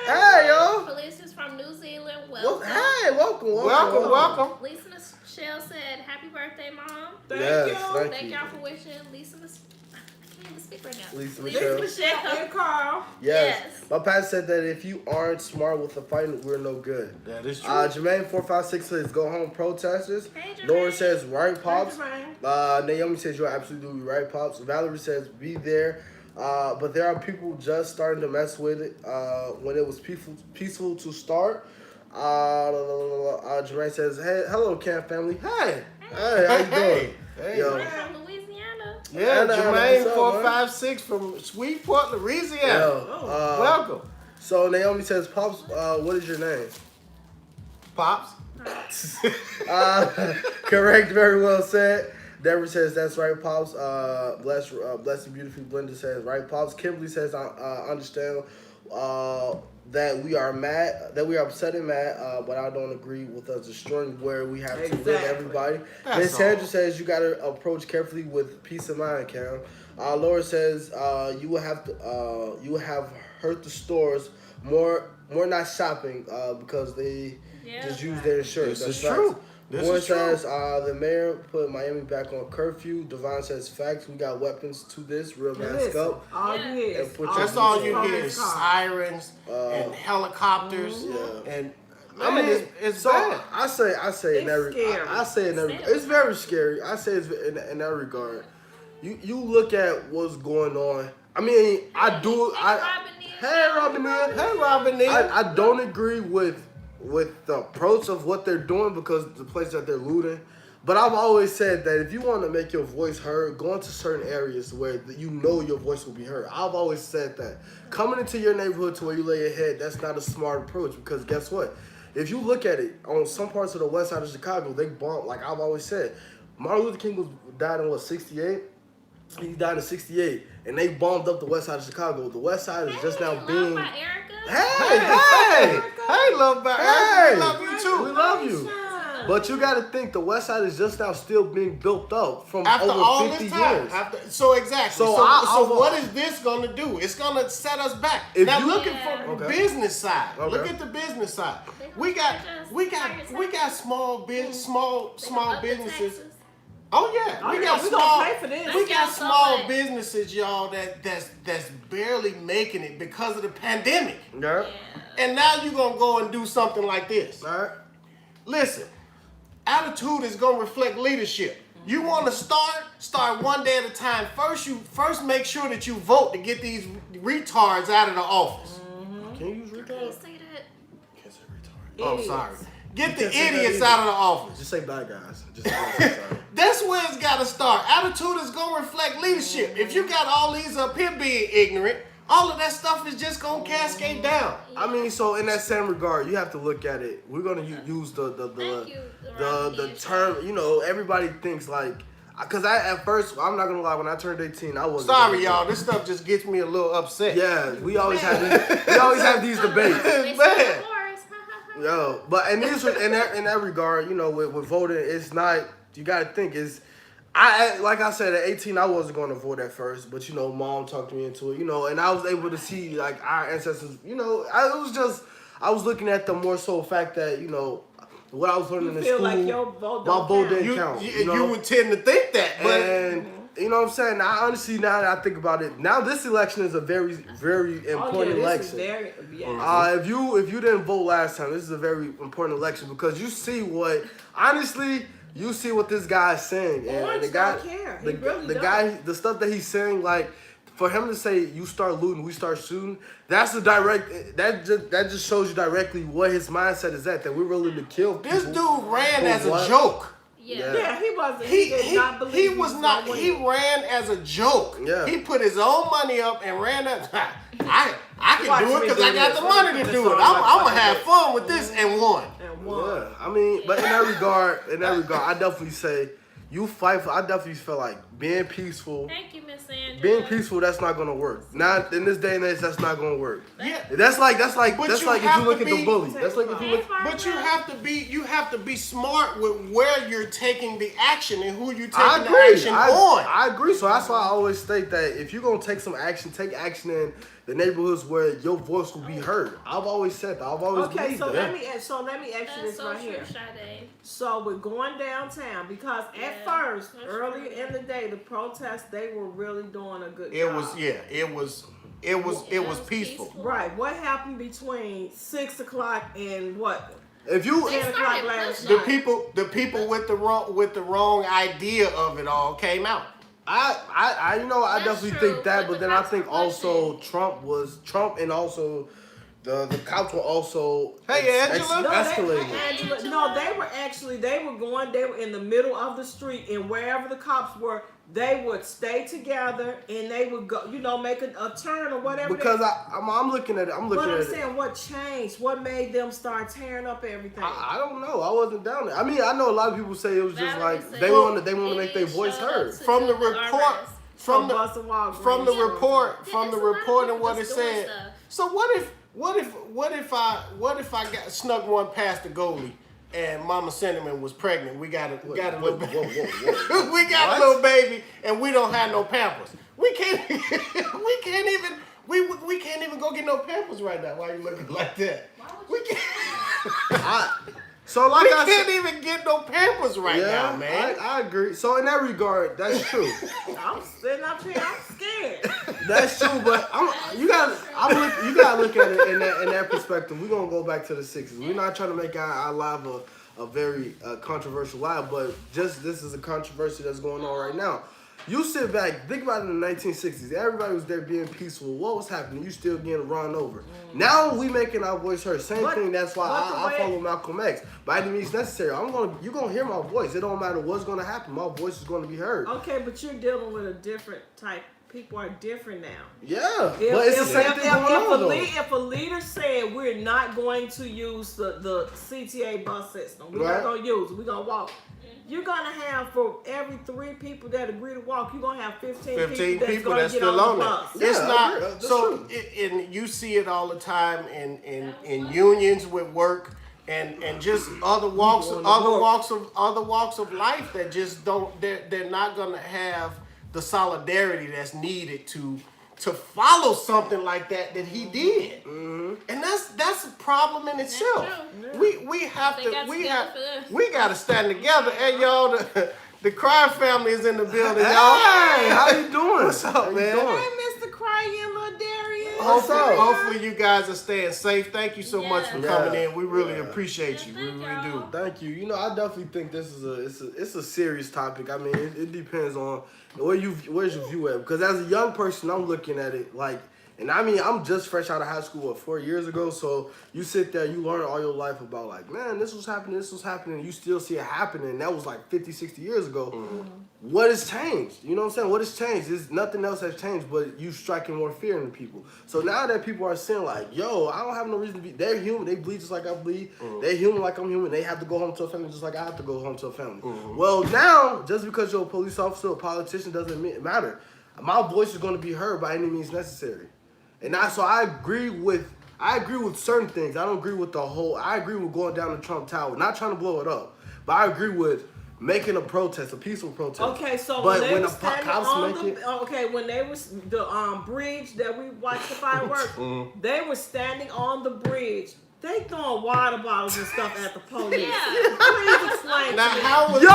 Hey, yo. Police is from New Zealand. Well, Welcome. hey, welcome. Lisa Michelle said, "Happy birthday, Mom." Thank you. Y'all for wishing Lisa. I can't even speak right now. Lisa Michelle Michelle. and Carl. Yes. My pastor said that if you aren't smart with the fighting, we're no good. That is true. Jermaine 456 says go home protesters. Hey, Jermaine. Laura says right pops. Hey, Naomi says you're absolutely right pops. Valerie says be there. But there are people just starting to mess with it when it was peaceful to start. Jermaine says, hey, hello camp family. Hey, how you doing? Hey. Yo. From Louisiana. Yeah, Jermaine what's up, 456 from Sweetport, Louisiana. Yo, Welcome. So Naomi says, Pops, what is your name? Pops. Correct, very well said. Deborah says, that's right, Pops. Blessed and beautifully blended says, right, Pops. Kimberly says, I understand that we are mad, that we are upset and mad, but I don't agree with us destroying where we have to live everybody. Miss Sandra says, you got to approach carefully with peace of mind, Cam. Laura says, you will have hurt the stores more not shopping because they just use their insurance. This That's is true. Warren says, the mayor put Miami back on curfew. Devon says, facts, we got weapons to this. Real mask up. All you hear. That's all you hear is sirens and helicopters. And I mean, it's bad. I say in every. It's very scary. I say it's in that regard. You look at what's going on. I mean, Hey, Robin. I don't agree with the approach of what they're doing because the place that they're looting. But I've always said that if you want to make your voice heard, go into certain areas where you know your voice will be heard. I've always said that. Coming into your neighborhood to where you lay your head, that's not a smart approach because guess what? If you look at it, on some parts of the west side of Chicago, they bombed, like I've always said. Martin Luther King died in 68? He died in 68, and they bombed up the west side of Chicago. The west side is just now being... Hey, love by Erica. We love you too. We love you. But you got to think the west side is just now still being built up from after over all 50 this time. years. So exactly. So what is this going to do? It's going to set us back. Now looking for the business side. Okay. Look at the business side. We got small businesses. Oh yeah, we got small businesses, y'all. That's barely making it because of the pandemic. Yeah. And now you're gonna go and do something like this. All right. Listen, attitude is gonna reflect leadership. You want to start one day at a time. First make sure that you vote to get these retards out of the office. Can you use retard? Can't say that. Can't say retard. Oh, I'm sorry. Get the idiots out of the office. Just say bad guys. Just say sorry. That's where it's got to start. Attitude is going to reflect leadership. If you got all these up here being ignorant, all of that stuff is just going to cascade down. I mean, so in that same regard, you have to look at it. We're going to use the term, everybody thinks like, because at first, I'm not going to lie, when I turned 18, I wasn't. Sorry, y'all. This stuff just gets me a little upset. Yeah, we always have these debates. Man. Yo, but in that regard, with voting, it's not. You got to think Like I said, at 18, I wasn't going to vote at first, but you know, mom talked me into it, you know, and I was able to see like our ancestors, you know, I was looking at the more so fact that, you know, what I was learning in school, like your vote my vote didn't You, count. you, You know? you would tend to think that, but And you know what I'm saying? I honestly, now that I think about it, now this election is a very, very important election. If you didn't vote last time, this is a very important election because you see what this guy is saying, and the guy, the stuff that he's saying, like for him to say you start looting, we start shooting. That's a direct. That just shows you directly what his mindset is at. That we're willing to kill people. this dude ran as a joke. Yeah, he wasn't. He was not. He ran as a joke. Yeah. He put his own money up and ran up. I can do it because I got the money to do it. I'm gonna have fun with this and won. Yeah, I mean, but in that regard, I definitely say you fight for. I definitely feel like being peaceful. Thank you, Miss Sandra. Being peaceful, that's not gonna work. Not in this day and age, that's not gonna work. Yeah. That's like if you look at the be- bully. That's like if you look. But you have to be smart with where you're taking the action and who you're taking I the agree. action on. I agree. So that's why I always state that if you're gonna take some action, take action in the neighborhoods where your voice will be heard. I've always said that. I've always believed that. let me ask you this right here. Sade. So we're going downtown because at first, earlier in the day, the protests they were really doing a good job. It was peaceful. Right. What happened between 6 o'clock and what? If you 10 o'clock last The night. people with the wrong idea of it all came out. I definitely true, think that, but but the then I cops think were also Trump and also the cops were also Hey, Angela. escalating. They were in the middle of the street, and wherever the cops were, they would stay together and they would go, make a turn or whatever. Because I'm looking at it. But I'm saying, what changed? What made them start tearing up everything? I don't know. I wasn't down there. I mean, I know a lot of people say it was just Valerie like said they want to make their voice showed up heard. to From the do report, arrest. from the report, Yeah, it's a lot of and people what it just doing said. stuff. So what if I got snuck one past the goalie and Mama Cinnamon was pregnant? We got a little baby. We got a little baby and we don't have no Pampers. We can't even go get no Pampers right now. Why you looking like that? We can't. So like I can't said, even get no Pampers right now, man. I agree. So in that regard, that's true. I'm sitting up here, I'm scared. That's true, but you gotta look at it in that perspective. We're gonna go back to the 60s. We're not trying to make our live a very controversial live, but just this is a controversy that's going on right now. You sit back, think about it in the 1960s. Everybody was there being peaceful. What was happening? You still getting run over. Now we making our voice heard. Same thing. That's why I follow Malcolm X. By any means necessary. You're gonna hear my voice. It don't matter what's gonna happen. My voice is gonna be heard. Okay, but you're dealing with a different type. People are different now. Yeah, but it's the same thing going on though. If a leader said we're not going to use the CTA bus system, we're not gonna use it. We're gonna walk. You're gonna have, for every 3 people that agree to walk, you're gonna have 15 people that's still on the it. bus. It's Yeah, not that's so. true. And you see it all the time in unions with work and just other walks of life that just don't. They're not gonna have the solidarity that's needed to follow something like that he did. Mm-hmm. And that's a problem in itself. We gotta stand together. Hey y'all, the Cry family is in the building, y'all. Hey, how you doing? What's up, man? Hey, Mr. Crying little Darius. Hopefully you guys are staying safe. Thank you so much for coming in. We really appreciate you. We really do. Thank you. I definitely think this is it's a serious topic. I mean, it depends on where's your view at. Because as a young person, I'm looking at it like, and I mean, I'm just fresh out of high school 4 years ago. So you sit there, you learn all your life about like, man, this was happening. And you still see it happening. That was like 50, 60 years ago. Mm-hmm. What has changed? You know what I'm saying? What has changed? Nothing else has changed, but you striking more fear in people. So now that people are saying like, yo, I don't have no reason to be, they're human. They bleed just like I bleed. Mm-hmm. They're human like I'm human. They have to go home to a family just like I have to go home to a family. Mm-hmm. Well, now, just because you're a police officer or a politician doesn't matter. My voice is going to be heard by any means necessary. And I agree with certain things. I don't agree with the whole. I agree with going down the Trump Tower, not trying to blow it up, but I agree with making a protest, a peaceful protest. Okay, so but when they when were the standing cops on make the it, when they was the bridge that we watched the fireworks, they were standing on the bridge. They throwing water bottles and stuff at the police. Yeah. Please explain Now to me. how was yo,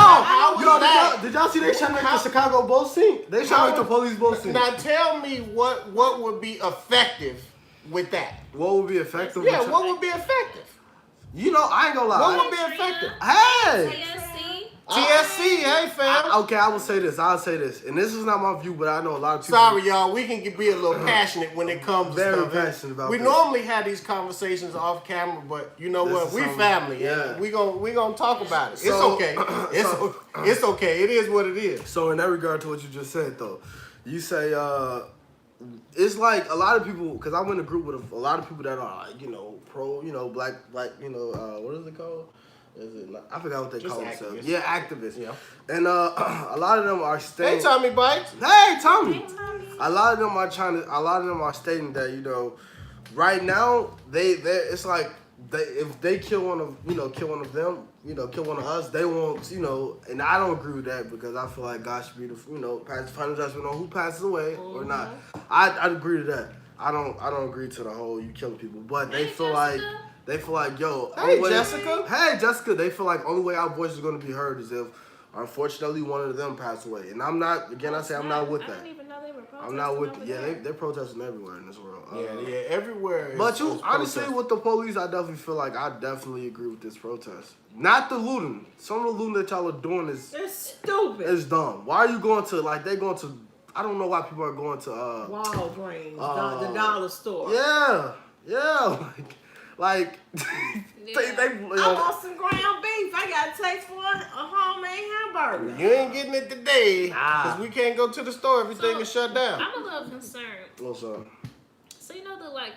that? did y'all see they trying to make the Chicago Bulls scene? They trying to make the police Bulls scene. Now tell me what would be effective with that? What would be effective? Yeah, what would be effective? You know, I ain't gonna lie. What would be effective? Hey! TSC, hey fam. Okay, I will say this. I'll say this, and this is not my view, but I know a lot of people. Sorry, y'all. We can be a little passionate when it comes to Very stuff. passionate about We this. normally have these conversations off camera, but you know This what? is We something- family. yeah. Yeah. We gonna talk about it. It's So- okay. It's okay. It is what it is. So in that regard to what you just said, though, you say it's like a lot of people, because I'm in a group with a lot of people that are like, pro, black, what is it called? Is it? I forgot what they Just call themselves. activists. Yeah, activists. Yeah. And a lot of them are staying. Hey, Tommy Bites. Hey, Tommy. A lot of them are stating that right now it's like if they kill one of them, kill one of us, they won't, and I don't agree with that because I feel like God should be the pass final judgment on who passes away or not. I agree to that. I don't agree to the whole you killing people, but they feel like. They feel like, yo, Hey, Jessica. Hey, Jessica. They feel like only way our voice is going to be heard is if, unfortunately, one of them passed away. And I'm not, again, I say I'm not with I that. didn't even know they were protesting. I'm not with, over yeah, there. they're protesting everywhere in this world. Yeah, everywhere. But is honestly, protest. with the police, I definitely feel like I definitely agree with this protest. Not the looting. Some of the looting that y'all are doing is It's stupid. dumb. Why are you going to, they going to, I don't know why people are going to, Walgreens, the dollar store. yeah, like Yeah. they I want some ground beef. I got a taste for a homemade hamburger. You ain't getting it today because we can't go to the store. Everything is shut down. I'm a little concerned. What's up? So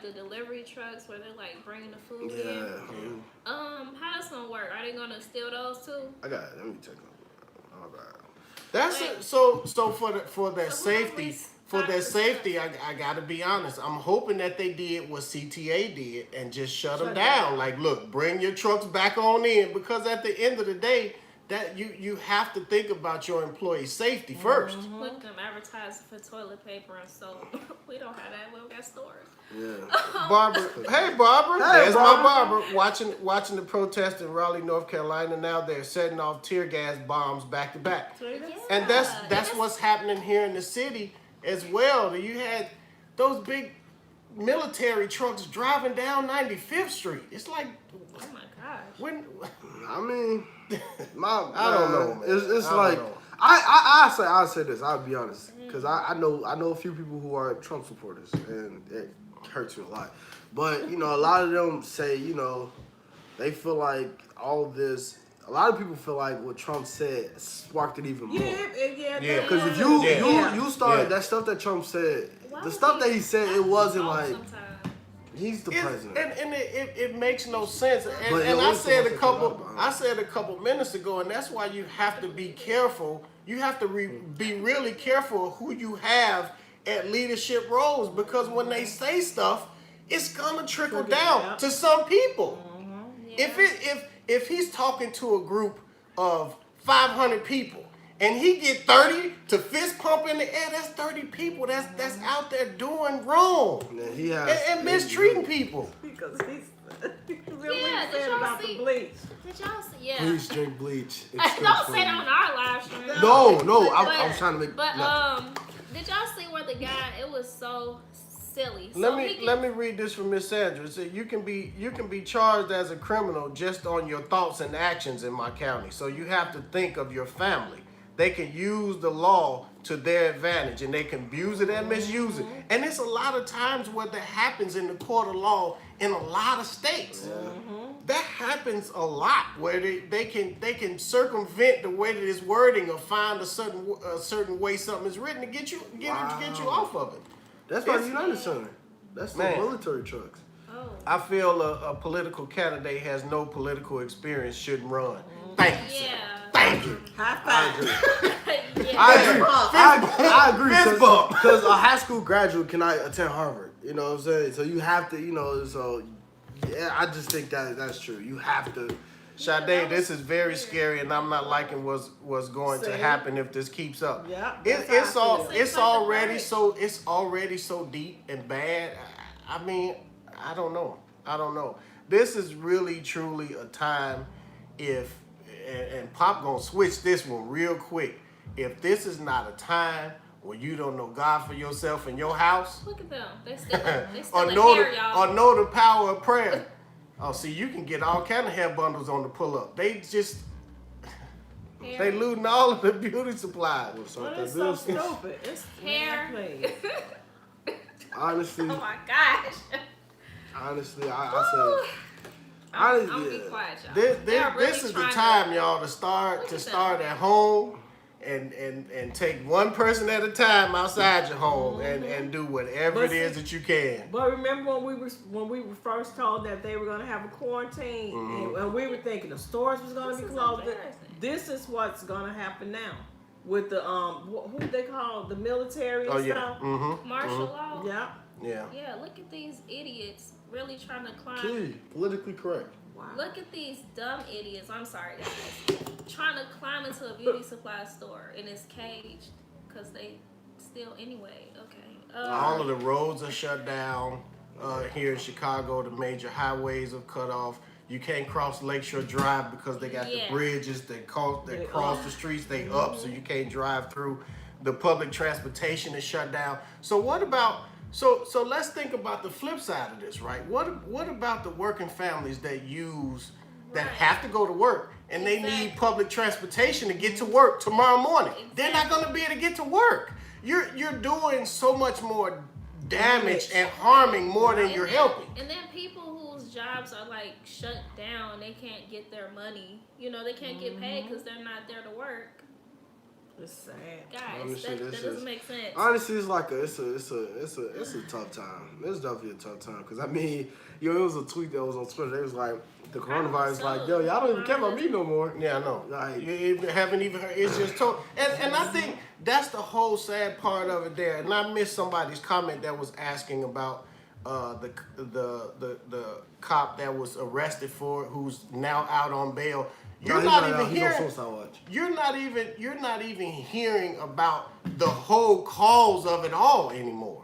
the delivery trucks where they're bring the food in. Yeah. How that's gonna work? Are they gonna steal those too? I got it. Let me check it. Oh, God. That's Wait. it. So for their So safety, who I gotta be honest. I'm hoping that they did what CTA did and just shut them down. Like, look, bring your trucks back on in because at the end of the day, that you have to think about your employees' safety first. Look, them advertising for toilet paper and soap. We don't have that. We don't got stores. Yeah. Barbara, hey Barbara, Hey, there's Barbara. my Barbara watching the protest in Raleigh, North Carolina. Now they're setting off tear gas bombs back to back, and that's what's happening here in the city as well. You had those big military trucks driving down 95th Street. It's like, Oh my gosh. when I mean, I don't know, man. It's I like don't know. I'll say this. I'll be honest, because I know a few people who are Trump supporters, and it hurts me a lot. But a lot of them say they feel like all this. A lot of people feel like what Trump said sparked it even more. Yeah. Because if Yeah. you started Yeah. that stuff that Trump said, Why the would stuff he that he said, it wasn't talk like sometimes? he's the president. And it makes no sense. But And it I always said feels like I said a couple minutes ago, and that's why you have to be careful. You have to be really careful of who you have at leadership roles because when they say stuff, it's gonna trickle down to some people. Yeah. If he's talking to a group of 500 people and he get 30 to fist pump in the air, that's 30 people that's out there doing wrong Yeah, he has and mistreating people. Because he's Yeah, did said y'all about see- the bleach. Did y'all see? Yeah. Please drink bleach. It's Don't good say for that you. on our live stream. No, I But- was trying to make. But no. did y'all see where the guy? It was so silly. Let So me he can- let me read this from Miss Sandra. It said you can be charged as a criminal just on your thoughts and actions in my county. So you have to think of your family. They can use the law to their advantage and they can abuse it and misuse it. And it's a lot of times where that happens in the court of law in a lot of states. That happens a lot where they can circumvent the way that it's wording or find a certain way something is written to get you off of it. That's why it's- United Center. That's the Man. military trucks. Oh. I feel a political candidate has no political experience shouldn't run. Thank you, sir. Yeah. Thank you. High I five. agree. Yeah. I agree. I agree. Fist bump. Because a high school graduate cannot attend Harvard. You know what I'm saying? So you have to, so yeah, I just think that's true. You have to Sade, this is very scary, and I'm not liking what's going to happen if this keeps up. Yeah, It's already so deep and bad. I mean, I don't know. This is really truly a time and Pop gonna switch this one real quick. If this is not a time where you don't know God for yourself in your house, Look at them. They still or in know here, y'all. or know the power of prayer. Oh, see, you can get all kind of hair bundles on the pull up. They looting all of the beauty supplies. But it's so stupid. It's Hair. Honestly, Oh my gosh. honestly, I say. I'm gonna be quiet, y'all. This is the time, y'all, to start at home and take one person at a time outside your home and do whatever it is that you can. But remember when we were first told that they were gonna have a quarantine, and we were thinking the stores was gonna be closed. This is what's gonna happen now with the who they call the military and stuff. Martial law. Yeah. Yeah, look at these idiots really trying to climb. Key, politically correct. Wow. Look at these dumb idiots. I'm sorry, guys. Trying to climb into a beauty supply store and it's caged because they still anyway. Okay. All of the roads are shut down here in Chicago. The major highways are cut off. You can't cross Lakeshore Drive because they got the bridges that cross the streets. They up, so you can't drive through. The public transportation is shut down. So what about? So let's think about the flip side of this, right? What about the working families that have to go to work and they need public transportation to get to work tomorrow morning? They're not going to be able to get to work. You're doing so much more damage and harming more than you're helping. And then people whose jobs are like shut down, they can't get their money. You know, they can't get paid because they're not there to work. It's sad. Guys, Honestly, that doesn't make sense. Honestly, it's like it's a tough time. It's definitely a tough time because I mean, it was a tweet that was on Twitter. They was like, the coronavirus, like, yo, y'all don't even care about me no more. Yeah, I know. Like, you haven't even heard. It's just told. And I think that's the whole sad part of it there. And I missed somebody's comment that was asking about the cop that was arrested who's now out on bail. You're not even hearing about the whole cause of it all anymore.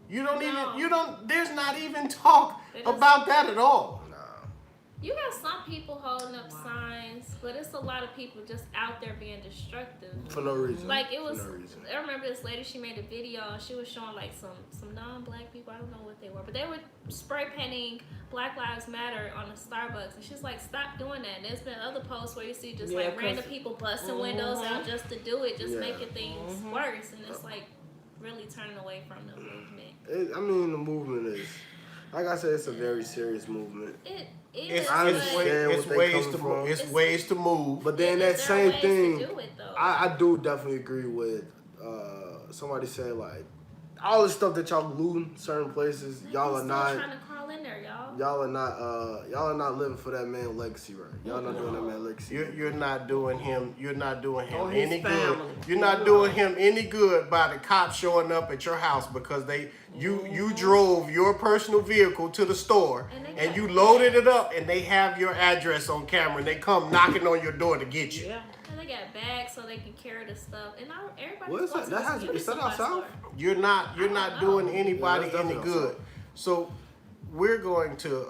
There's not even talk about that at all. You got some people holding up signs, but it's a lot of people just out there being destructive. For no reason. Like it was, I remember this lady, she made a video and she was showing like some non-black people, I don't know what they were, but they were spray painting Black Lives Matter on a Starbucks. And she's like, stop doing that. And there's been other posts where you see just like random people busting windows out just to do it, just making things worse. And it's like really turning away from the movement. I mean, the movement is, like I said, it's a very serious movement. It's ways to move. But then that same thing, I do definitely agree with somebody saying like all the stuff that y'all looting certain places, y'all are not trying to crawl in there, y'all. Y'all are not living for that man's legacy, right? Y'all not doing that man's legacy. You're not doing him any good. You're not doing him any good by the cops showing up at your house because you drove your personal vehicle to the store and you loaded it up and they have your address on camera and they come knocking on your door to get you. Yeah. And they got bags so they can carry the stuff. And everybody. What is that? Is that outside? You're not doing anybody any good. So we're going to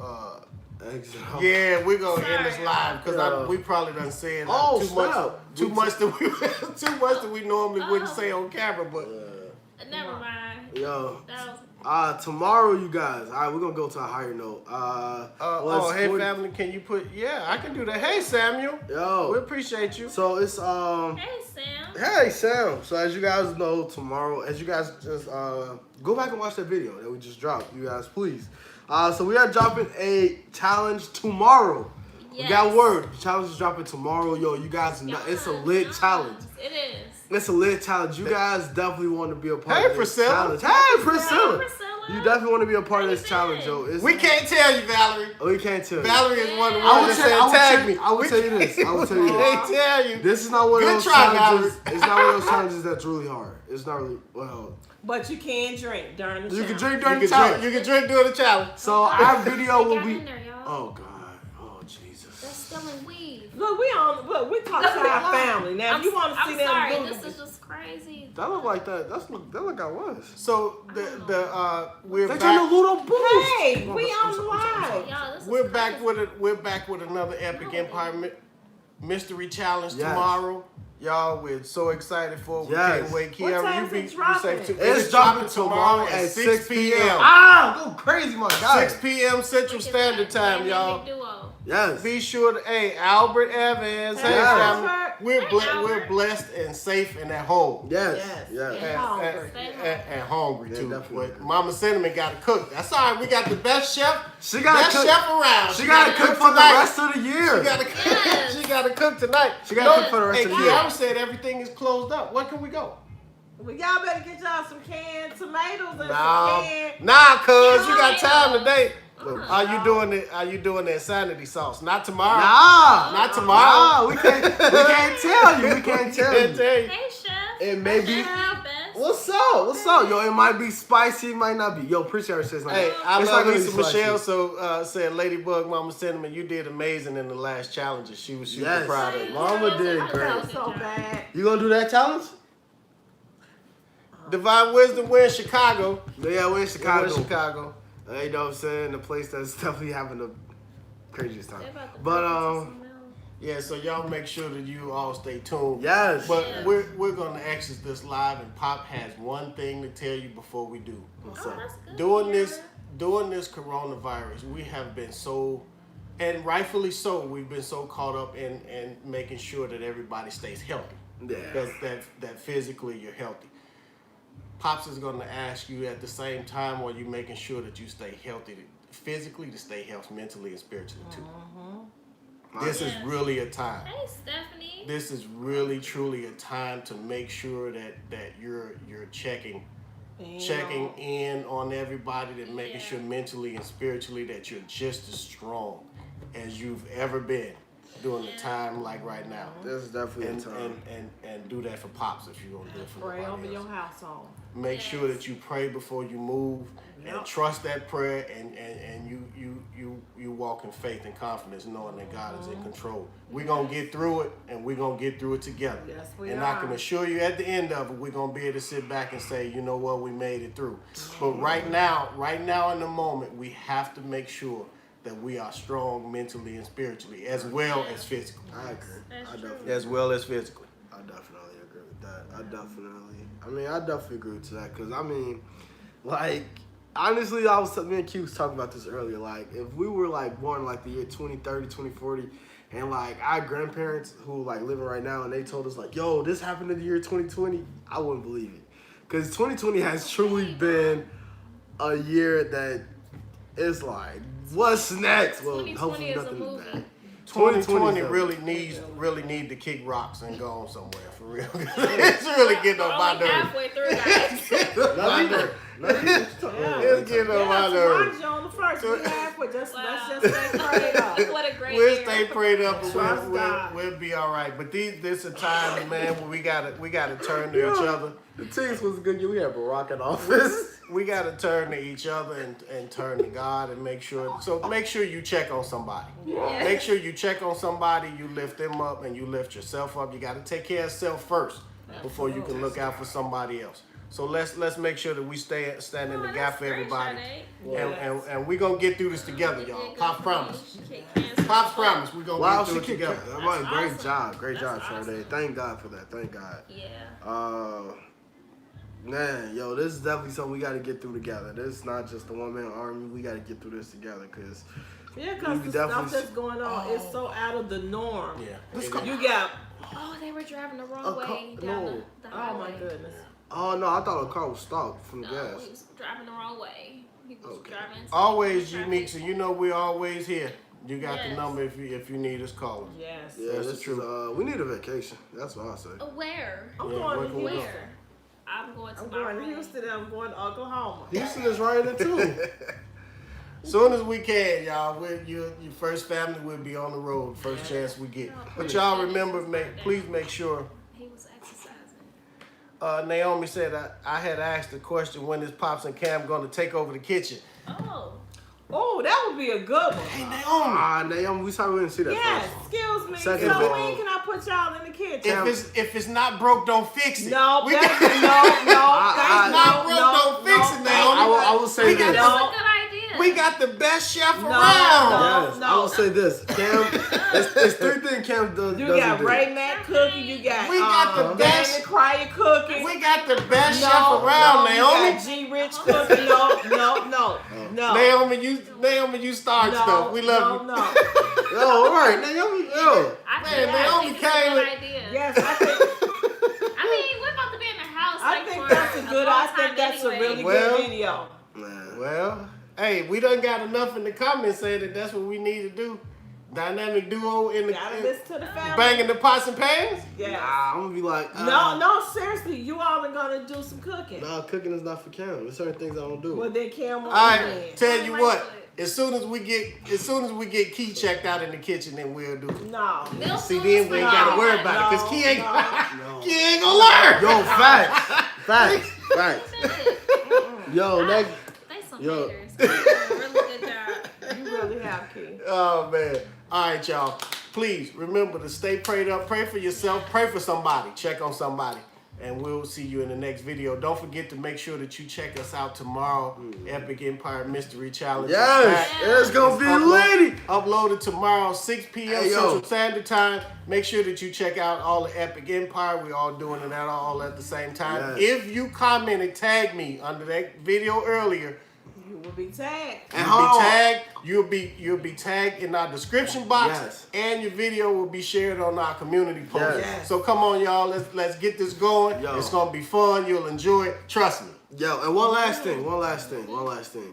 we're gonna end this live because we probably done said too much that we normally wouldn't say on camera, but never mind. Yo. Tomorrow, you guys. All right, we're gonna go to a higher note. Hey family, can you put? Yeah, I can do that. Hey Samuel. Yo, we appreciate you. So it's Hey Sam. So as you guys know, tomorrow, as you guys just go back and watch that video that we just dropped, you guys, please. So we are dropping a challenge tomorrow. Yes. We got word. The challenge is dropping tomorrow. Yo, you guys know it's a lit challenge. It is. It's a lit challenge. You guys definitely want to be a part of this challenge. Hey, Priscilla. You definitely want to be a part of this challenge, yo. We can't tell you, Valerie. We can't tell you. Valerie is one of the ones that said tag me. I will tell you this. We can't tell you. This is not one of those challenges. It's not one of those challenges that's really hard. It's not really, well. But you can drink during the challenge. You can drink during the challenge. You can drink during the challenge. So our video will be. Oh, God. Oh, Jesus. stealing weave. Look, we talk to our family. Now, if you want to see them sorry, do this is just crazy. That look like that. That look like I was. So we're They back. turned the little boost. Hey, we on the live. Y'all, this is We're crazy. back with another Epic Empire Mystery Challenge Yes. tomorrow. Y'all, we're so excited for it. We Yes. can't wait. What Kiara, time is you it be dropping? safe too. It's dropping tomorrow at 6 p.m. Ah, go crazy, my guy. 6 p.m. Central Look at Standard that. Time, Dynamic y'all. duo. Yes. Be sure to, hey, Albert Evans, hey, Hey, family. Albert. We're, Hey, Albert. we're blessed and safe and at home. Yes. Yes. Yes. And And, hungry. and hungry Yeah, too. definitely. But Mama Cinnamon got to cook. That's all right. We got the best chef. She gotta Best cook. chef around. She gotta cook for the tonight. rest of the year. She gotta cook. Yes. She gotta cook tonight. She gotta cook for the rest hey, of the year. Kiara said everything is closed up. Where can we go? Well, y'all better get y'all some canned tomatoes and some Nah, canned. cuz you got time today. Look, Are you doing it? Are you doing the insanity sauce? Not tomorrow. Nah. Not tomorrow. Nah, we can't tell you. We can't tell Can't you. tell you. Hey, chef. It may be. Best. What's up? What's up? Yo, it might be spicy, it might not be. Yo, appreciate her says like Hey, I it's love not gonna Lisa be spicy. Michelle. So said Ladybug, Mama Cinnamon, you did amazing in the last challenges. She was super Yes. proud of you. Mama did I great. felt so bad. You gonna do that challenge? Divine Wisdom, we're in Chicago. Yeah, we're in Chicago. We're in Chicago. You know what I'm saying? The place that's definitely having the craziest time. They're about to But break into something else. Yeah, so y'all make sure that you all stay tuned. yes. But Yeah. we're gonna exit this live, and Pop has one thing to tell you before we do. What's Oh, up? that's good. During this coronavirus, we have been so, and rightfully so, we've been so caught up in making sure that everybody stays healthy. Yeah. That physically you're healthy. Pops is gonna ask you at the same time, are you making sure that you stay healthy, physically to stay healthy, mentally and spiritually too. This is Yes. really a time. Hey, Stephanie. This is really truly a time to make sure that you're checking in on everybody, that making Yeah. sure mentally and spiritually that you're just as strong as you've ever been during a time like right now. This is definitely a time. And do that for Pops if you're gonna do it for Pray over nobody your else. household. Make sure that you pray before you move and Yep. trust that prayer, and you walk in faith and confidence, knowing that God is in control. We're gonna get through it, and we're gonna get through it together. Yes, we and I are. can assure you, at the end of it, we're gonna be able to sit back and say, you know what, we made it through. But right now in the moment, we have to make sure that we are strong mentally and spiritually, as well as physically. I agree. That's I true. definitely As well as physically. I definitely agree with that. I definitely agree with that. Because, I mean, like, honestly, me and Q was talking about this earlier. Like, if we were, like, born, like, the year 2030, 2040, and, like, our grandparents who, like, living right now, and they told us, like, yo, this happened in the year 2020, I wouldn't believe it. Because 2020 has truly been a year that is like, what's next? Well, 2020 hopefully is a nothing movie. bad. 2020 is really need to kick rocks and go on somewhere for real. It's really getting on my Only nerves. halfway through, guys. Not either. It's getting on my Yeah, nerves. tomorrow's on the first. We halfway. Let's Wow. just stay prayed up. What a great We'll year. stay prayed up and Trust God. we'll be all right. But this a time, man, where we gotta turn to each other. The teams was a good year. We had Barack in office. We gotta turn to each other and turn to God and make sure you check on somebody. Yeah. Make sure you check on somebody, you lift them up and you lift yourself up. You gotta take care of self first before you can look out for somebody else. So let's make sure that we stand in Oh, the gap that's for great, everybody. Sade. And we gonna get through this together, You y'all. did Pop good promise. for me. Kick hands. Pop's promise. We gonna Wow, get she through it kicked together. that. Right, great awesome. job. Great That's job, Sade. awesome. Thank God for that. Thank God. Yeah. Man, yo, this is definitely something we got to get through together. This is not just a one-man army. We got to get through this together because Yeah, because You the stuff definitely- that's going on is so out of the norm. Yeah. You got, Oh, they were driving the wrong A way car- down no. the oh my highway. goodness. oh no, I thought a car was stopped from the No, gas. he was driving the wrong way. He was Okay. driving. into Always traffic. unique, so you know we're always here. You got the Yes. number if you need us, call us. Yes. Yeah, That's this the truth. is, we need a vacation. That's what I say. Where? I'm Yeah, going where to can we go? Houston. Where? I'm going to I'm my going to room. Houston and I'm going to Oklahoma. Houston is right in too. Soon as we can, y'all, your first family will be on the road first chance we get. No, But please. y'all remember, please make sure. He was exercising. Naomi said I had asked the question, when is Pops and Cam going to take over the kitchen? Oh. Oh, that would be a good one. Hey, Naomi. Naomi, we sorry we didn't see that Yes, first one. excuse me. Second So of all- when can I put y'all in the kitchen? If it's not broke, don't fix it. No, we no, got, no, not broke, don't fix it, Naomi. I will say this. That's a good idea. We got the best chef around. Yes, no. I will say this. Cam, it's 3 things Cam does. You doesn't got do. Ray Mac cooking. You got We got the best- Danny Cryer cooking. We got the best chef No, around, no, Naomi. You got G Rich cooking. No. Naomi, you start stuff. We love you. No. Yo, all right, Naomi. Yo. I Man, think Naomi it's a came good with- idea. Yes, I think I mean, we're about to be in the house. I like, think for that's a good. I long think time that's anyway. a really Well, good video. Man. Well, hey, we done got enough in the comments saying that that's what we need to do. Dynamic duo in the Gotta listen to the family. banging the pots and pans. Yeah. Nah, I'm gonna be like, No, seriously, you all are gonna do some cooking. Nah, cooking is not for Cam. There's certain things I don't do. Well, then Cam won't All right, win. tell you what. As soon as we get Key checked out in the kitchen, then we'll do it. No. Middle See, school then is we ain't like- gotta worry about it, cause Key ain't No. Key ain't gonna learn. Yo, facts. Yo, They some Yo. haters. They do a really good job. You really have, Key. Oh man. All right, y'all. Please remember to stay prayed up. Pray for yourself. Pray for somebody. Check on somebody. And we'll see you in the next video. Don't forget to make sure that you check us out tomorrow. Epic Empire Mystery Challenge. is yes, back. it's gonna be Upload- litty. Uploaded tomorrow, 6 p.m. Hey, yo. Central Standard Time. Make sure that you check out all the Epic Empire. We're all doing it all at the same time. Yes. If you comment and tag me under that video earlier, You will be tagged. And you'll hold be on. tagged. You'll be tagged in our description box, Yes. and your video will be shared on our community post. Yes. So come on, y'all. Let's get this going. Yo. It's gonna be fun. You'll enjoy it. Trust me. Yo, and one last thing.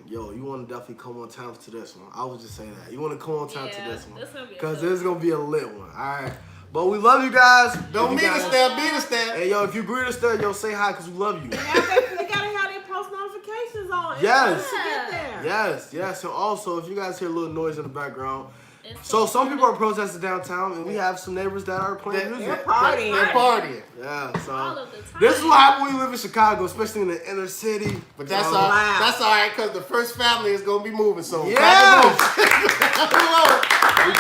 Yo, you want to definitely come on time to this one. I would just say that. You want to come on time to Yeah, this one. this gonna be a Because good this is going to be a lit one. All right. But we love you guys. Don't If meet you us guys- there. Beat us there. Hey, yo, if you greet us there, yo, say hi because we love you. They gotta have their post notifications on. Yes. To get there. Yes. And also, if you guys hear a little noise in the background, It's so some people are protesting downtown, and we have some neighbors that are playing They're music. partying. They're partying. Yeah, all so of the time. this is what happens when you live in Chicago, especially in the inner city. But that's So, all. Wow. That's all right, cause the first family is gonna be moving soon. Yes. Clapping We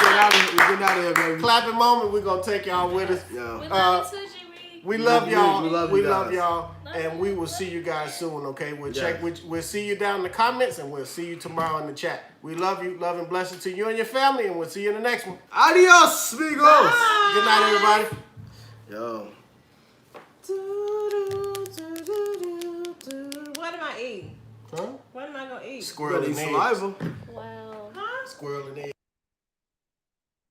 get out of here, baby. Clapping moment. We're gonna take y'all with us. Yeah. We love you too, Jimmy. We love y'all. We love you We guys. love y'all. Love And you. we will see you guys soon, okay? We'll check. Yes. We'll see you down in the comments, and we'll see you tomorrow in the chat. We love you. Love and blessings to you and your family, and we'll see you in the next one. Adios, amigos. Good night, everybody. Yo. What am I eating? Huh? What am I gonna eat? Squirrel Ready and eggs. saliva. Wow. Huh? Squirrel and eggs.